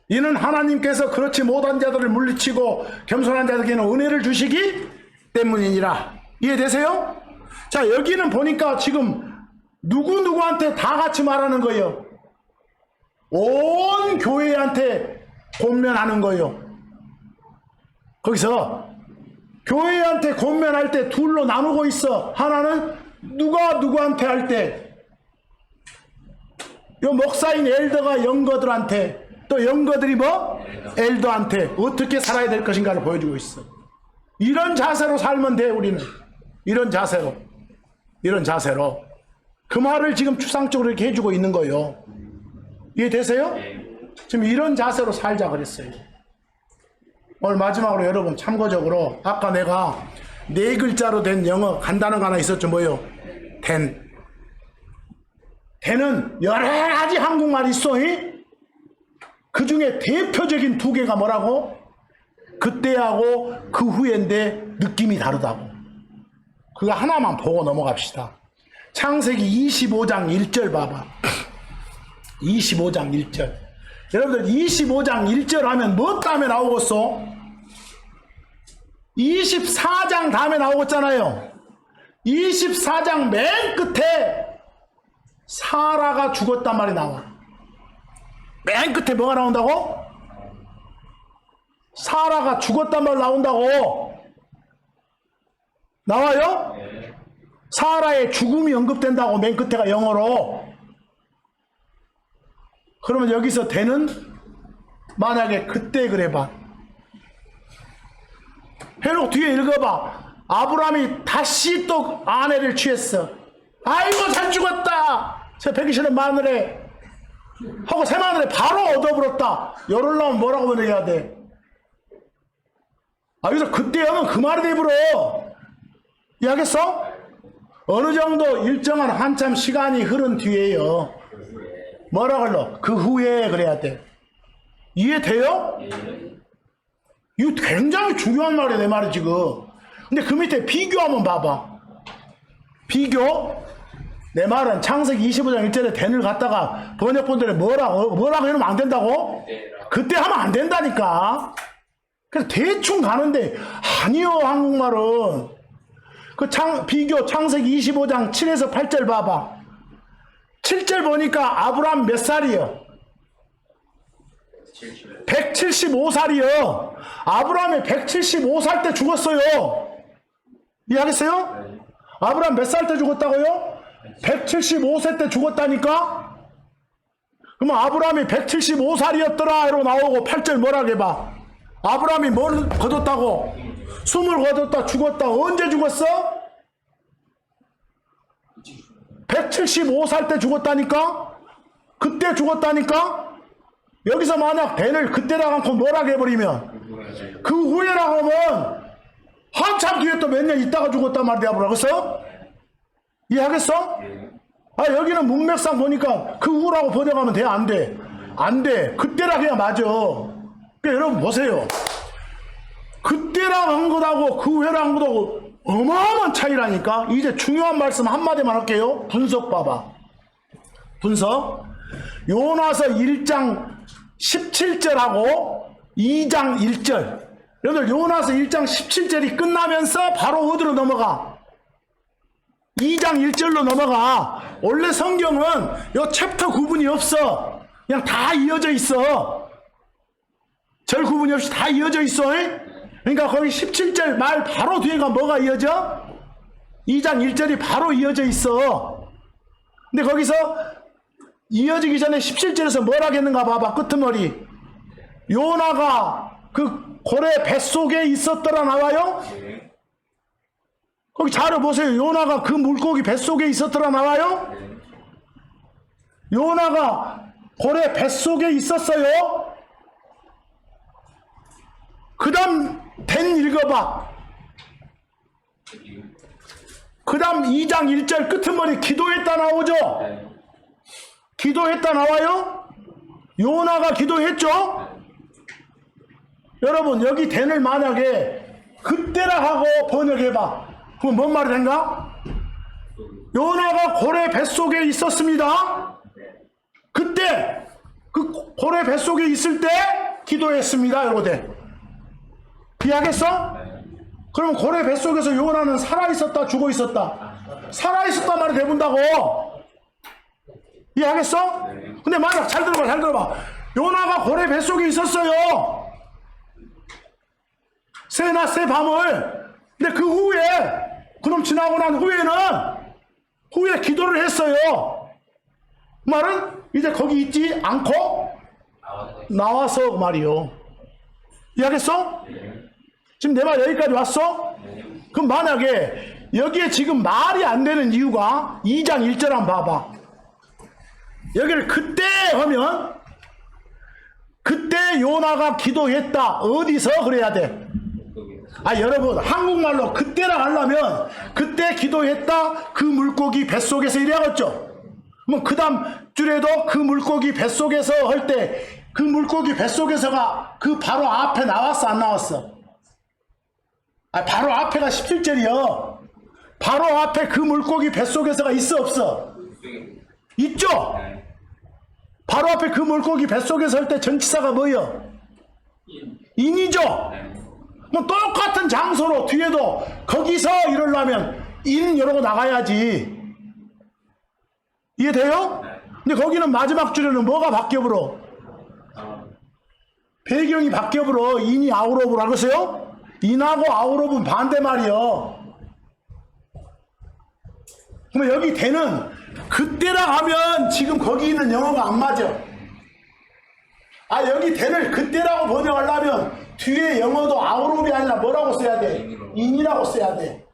이는 하나님께서 그렇지 못한 자들을 물리치고 겸손한 자들에게는 은혜를 주시기 때문이니라. 이해되세요? 자, 여기는 보니까 지금 누구한테 다 같이 말하는 거예요. 온 교회한테 권면하는 거예요. 거기서 교회한테 권면할 때 둘로 나누고 있어. 하나는 누가 누구한테 할 때, 요 목사인 엘더가 영거들한테, 또 영거들이 뭐? 엘더한테 어떻게 살아야 될 것인가를 보여주고 있어. 이런 자세로 살면 돼. 우리는 이런 자세로, 이런 자세로 그 말을 지금 추상적으로 이렇게 해주고 있는 거예요. 이해되세요? 지금 이런 자세로 살자 그랬어요. 오늘 마지막으로 여러분 참고적으로 아까 내가 4글자로 된 영어 간단한 거 하나 있었죠. 뭐요? 된. 된은 여러 가지 한국말이 있어. 그 중에 대표적인 2개가 뭐라고? 그때하고 그 후인데 느낌이 다르다고. 그거 하나만 보고 넘어갑시다. 창세기 25장 1절 봐봐. 25장 1절. 여러분들 25장 1절 하면 뭐 다음에 나오겠어? 24장 다음에 나오겠잖아요. 24장 맨 끝에 사라가 죽었단 말이 나와. 맨 끝에 뭐가 나온다고? 사라가 죽었단 말 나온다고. 나와요? 사라의 죽음이 언급된다고. 맨 끝에가 영어로. 그러면 여기서 되는 만약에 그때 그래봐. 해놓고 뒤에 읽어봐. 아브라함이 다시 또 아내를 취했어. 아이고 잘 죽었다. 새 배기 싫은 마늘에 하고 새 마늘에 바로 얻어버렸다. 열을 나오면 뭐라고 번역해야 돼? 여기서 그때 하면 그 말이 돼버려. 이해하겠어? 어느 정도 일정한 한참 시간이 흐른 뒤에요. 뭐라 그러? 그 후에 그래야 돼. 이해돼요? 이거 굉장히 중요한 말이야, 내 말이 지금. 근데 그 밑에 비교 한번 봐봐. 비교? 내 말은 창세기 25장 1절에 된을 갖다가 번역본들이 뭐라고 해놓으면 안 된다고? 그때 하면 안 된다니까. 그래서 대충 가는데, 아니요, 한국말은. 비교 창세기 25장 7에서 8절 봐봐. 7절 보니까 아브라함 몇 살이요? 175살이요. 아브라함이 175살 때 죽었어요. 이해하겠어요? 아브라함 몇 살 때 죽었다고요? 175세 때 죽었다니까? 그러면 아브라함이 175살이었더라 이러고 나오고 8절 뭐라고 해봐. 아브라함이 뭘 거뒀다고? 숨을 거뒀다 죽었다. 언제 죽었어? 175살 때 죽었다니까? 그때 죽었다니까? 여기서 만약 벤을 그때라고 않고 뭐라고 해버리면 그 후에라고 하면 한참 뒤에 또 몇 년 있다가 죽었단 말이야. 뭐라고 했어? 이해하겠어? 여기는 문맥상 보니까 그 후라고 번역하면 돼? 안 돼? 안 돼. 그때라 그냥 맞아. 그러니까 여러분 보세요. 그때랑 한 것하고 그 후에랑 한 것하고 어마어마한 차이라니까. 이제 중요한 말씀 한마디만 할게요. 분석 봐봐. 분석. 요나서 1장 17절하고 2장 1절. 여러분들 요나서 1장 17절이 끝나면서 바로 어디로 넘어가? 2장 1절로 넘어가. 원래 성경은 요 챕터 구분이 없어. 그냥 다 이어져 있어. 절 구분이 없이 다 이어져 있어. 그러니까 거기 17절 말 바로 뒤에가 뭐가 이어져? 2장 1절이 바로 이어져 있어. 근데 거기서 이어지기 전에 17절에서 뭘 하겠는가 봐봐. 끄트머리. 요나가 그 고래 뱃속에 있었더라 나와요? 거기 자료 보세요. 요나가 그 물고기 뱃속에 있었더라 나와요? 요나가 고래 뱃속에 있었어요? 그 다음 된 읽어봐. 그 다음 2장 1절 끄트머리 기도했다 나오죠? 기도했다 나와요? 요나가 기도했죠? 여러분 여기 된을 만약에 그때라 하고 번역해봐. 그럼 뭔 말이 된가? 요나가 고래 뱃속에 있었습니다. 그때 그 고래 뱃속에 있을 때 기도했습니다. 이러고 돼. 이해하겠어? 그럼 고래 뱃속에서 요나는 살아있었다 죽어있었다? 살아있었다 말이 돼본다고. 이해하겠어? 근데 만약 잘 들어봐. 요나가 고래 뱃속에 있었어요. 새낮 새 밤을. 근데 그 후에 그럼 지나고 난 후에 기도를 했어요. 말은 이제 거기 있지 않고 나와서 그 말이요. 이해하겠어? 지금 내 말 여기까지 왔어? 그럼 만약에 여기에 지금 말이 안 되는 이유가 2장 1절 한번 봐봐. 여기를 그때 하면 그때 요나가 기도했다. 어디서 그래야 돼? 여러분 한국말로 그때라 하려면 그때 기도했다. 그 물고기 뱃속에서 이래야겠죠. 뭐 그 다음 줄에도 그 물고기 뱃속에서 할 때 그 물고기 뱃속에서가 그 바로 앞에 나왔어 안 나왔어? 바로 앞에가 17절이요. 바로 앞에 그 물고기 뱃속에서가 있어 없어? 있죠? 바로 앞에 그 물고기 뱃속에서 할 때 전치사가 뭐예요? 인이죠? 뭐 똑같은 장소로 뒤에도 거기서 이러려면 인 이러고 나가야지. 이해돼요? 근데 거기는 마지막 줄에는 뭐가 바뀌어버려? 배경이 바뀌어버려. 인이 아우로브라 그러세요? 인하고 아우로브는 반대 말이요. 그러면 여기 대는 그때라 하면 지금 거기 있는 영어가 안 맞아. 여기 대를 그때라고 번역하려면 뒤에 영어도 아우롭이 아니라 뭐라고 써야 돼? 인이라고 써야 돼.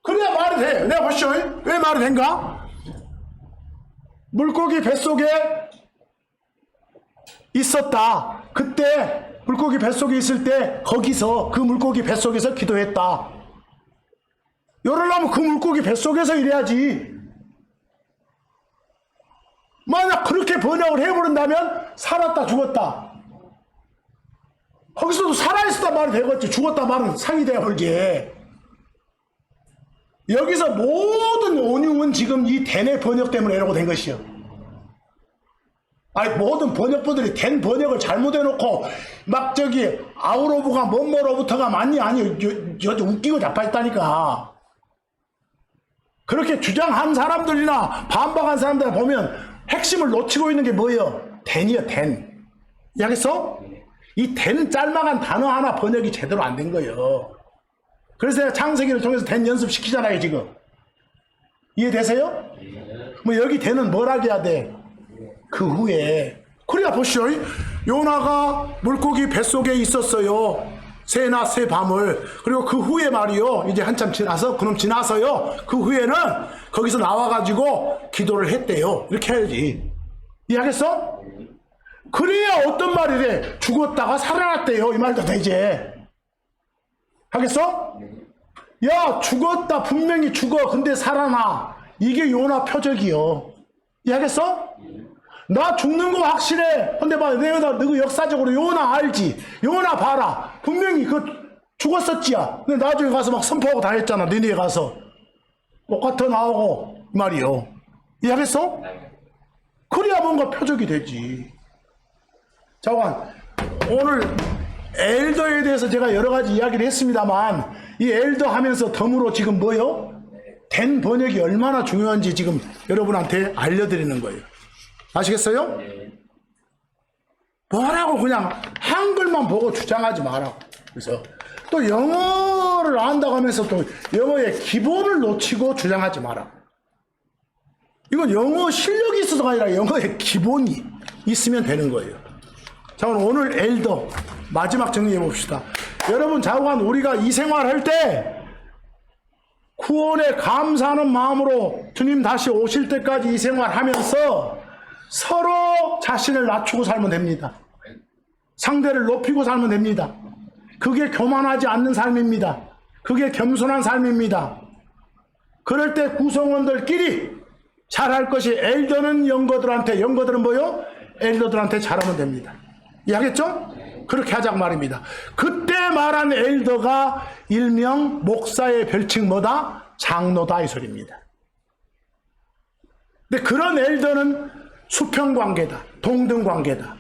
그래야 말이 돼. 내가 보시죠. 왜 말이 된가? 물고기 뱃속에 있었다. 그때 물고기 뱃속에 있을 때 거기서 그 물고기 뱃속에서 기도했다. 이러려면 그 물고기 뱃속에서 이래야지. 만약 그렇게 번역을 해버린다면 살았다 죽었다. 거기서도 살아있었다 말이 되겠지. 죽었다 말은 상이 되어버리지. 여기서 모든 온용은 지금 이 된의 번역 때문에 이러고 된 것이요. 모든 번역부들이 된 번역을 잘못해놓고 막 아우로브가 뭐뭐로부터가 맞니? 아니 웃기고 자빠졌다니까. 그렇게 주장한 사람들이나 반박한 사람들 보면 핵심을 놓치고 있는 게 뭐예요? 된이요, 된. 이해하겠어? 이 된 짤막한 단어 하나 번역이 제대로 안 된 거예요. 그래서 내가 창세기를 통해서 된 연습시키잖아요, 지금. 이해되세요? 뭐 여기 된은 뭘 하게 해야 돼? 그 후에. 그래야 보시오. 요나가 물고기 뱃속에 있었어요. 새낮 새 밤을. 그리고 그 후에 말이요. 이제 한참 지나서, 그럼 지나서요. 그 후에는 거기서 나와가지고 기도를 했대요. 이렇게 해야지. 이해하겠어? 그래야 어떤 말이 돼? 죽었다가 살아났대요. 이 말도 되지. 하겠어? 야, 죽었다. 분명히 죽어. 근데 살아나. 이게 요나 표적이요. 이해하겠어? 나 죽는 거 확실해. 근데 봐, 내가 너 역사적으로 요나 알지? 요나 봐라. 분명히 죽었었지야. 근데 나중에 가서 막 선포하고 다 했잖아. 니네 가서. 똑같아 나오고. 이 말이요. 이해하겠어? 그래야 뭔가 표적이 되지. 자관, 오늘 엘더에 대해서 제가 여러 가지 이야기를 했습니다만, 이 엘더 하면서 덤으로 지금 뭐요? 된 번역이 얼마나 중요한지 지금 여러분한테 알려드리는 거예요. 아시겠어요? 뭐라고 그냥 한글만 보고 주장하지 마라고. 그래서 또 영어를 안다고 하면서 또 영어의 기본을 놓치고 주장하지 마라. 이건 영어 실력이 있어서가 아니라 영어의 기본이 있으면 되는 거예요. 자, 오늘 엘더 마지막 정리해 봅시다. 여러분, 자우간 우리가 이 생활할 때 구원에 감사하는 마음으로 주님 다시 오실 때까지 이 생활하면서 서로 자신을 낮추고 살면 됩니다. 상대를 높이고 살면 됩니다. 그게 교만하지 않는 삶입니다. 그게 겸손한 삶입니다. 그럴 때 구성원들끼리 잘할 것이 엘더는 영거들한테, 영거들은 뭐요? 엘더들한테 잘하면 됩니다. 이해하겠죠? 그렇게 하자고 말입니다. 그때 말한 엘더가 일명 목사의 별칭 뭐다? 장로다 이 소리입니다. 근데 그런 엘더는 수평관계다, 동등관계다.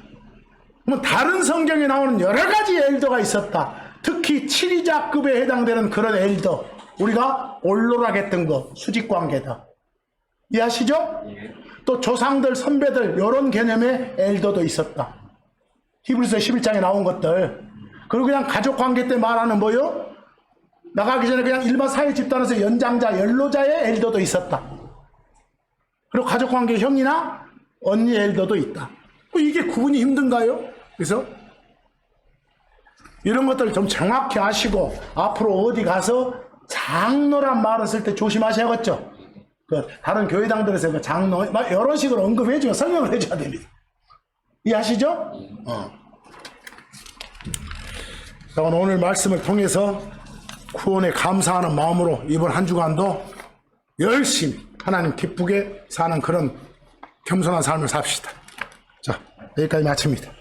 뭐 다른 성경에 나오는 여러 가지 엘더가 있었다. 특히 7위자급에 해당되는 그런 엘더, 우리가 올로락 했던 거 수직관계다. 이해하시죠? 또 조상들, 선배들 이런 개념의 엘더도 있었다. 히브리서 11장에 나온 것들. 그리고 그냥 가족관계 때 말하는 뭐요? 나가기 전에 그냥 일반 사회 집단에서 연장자, 연로자의 엘더도 있었다. 그리고 가족관계 형이나 언니 엘더도 있다. 이게 구분이 힘든가요? 그래서 이런 것들을 좀 정확히 아시고 앞으로 어디 가서 장로란 말을 쓸 때 조심하셔야겠죠. 그 다른 교회당들에서 그 장로 이런 식으로 언급해주면 설명을 해줘야 됩니다. 이해하시죠? 자, 오늘 말씀을 통해서 구원에 감사하는 마음으로 이번 한 주간도 열심히 하나님 기쁘게 사는 그런 겸손한 삶을 삽시다. 자, 여기까지 마칩니다.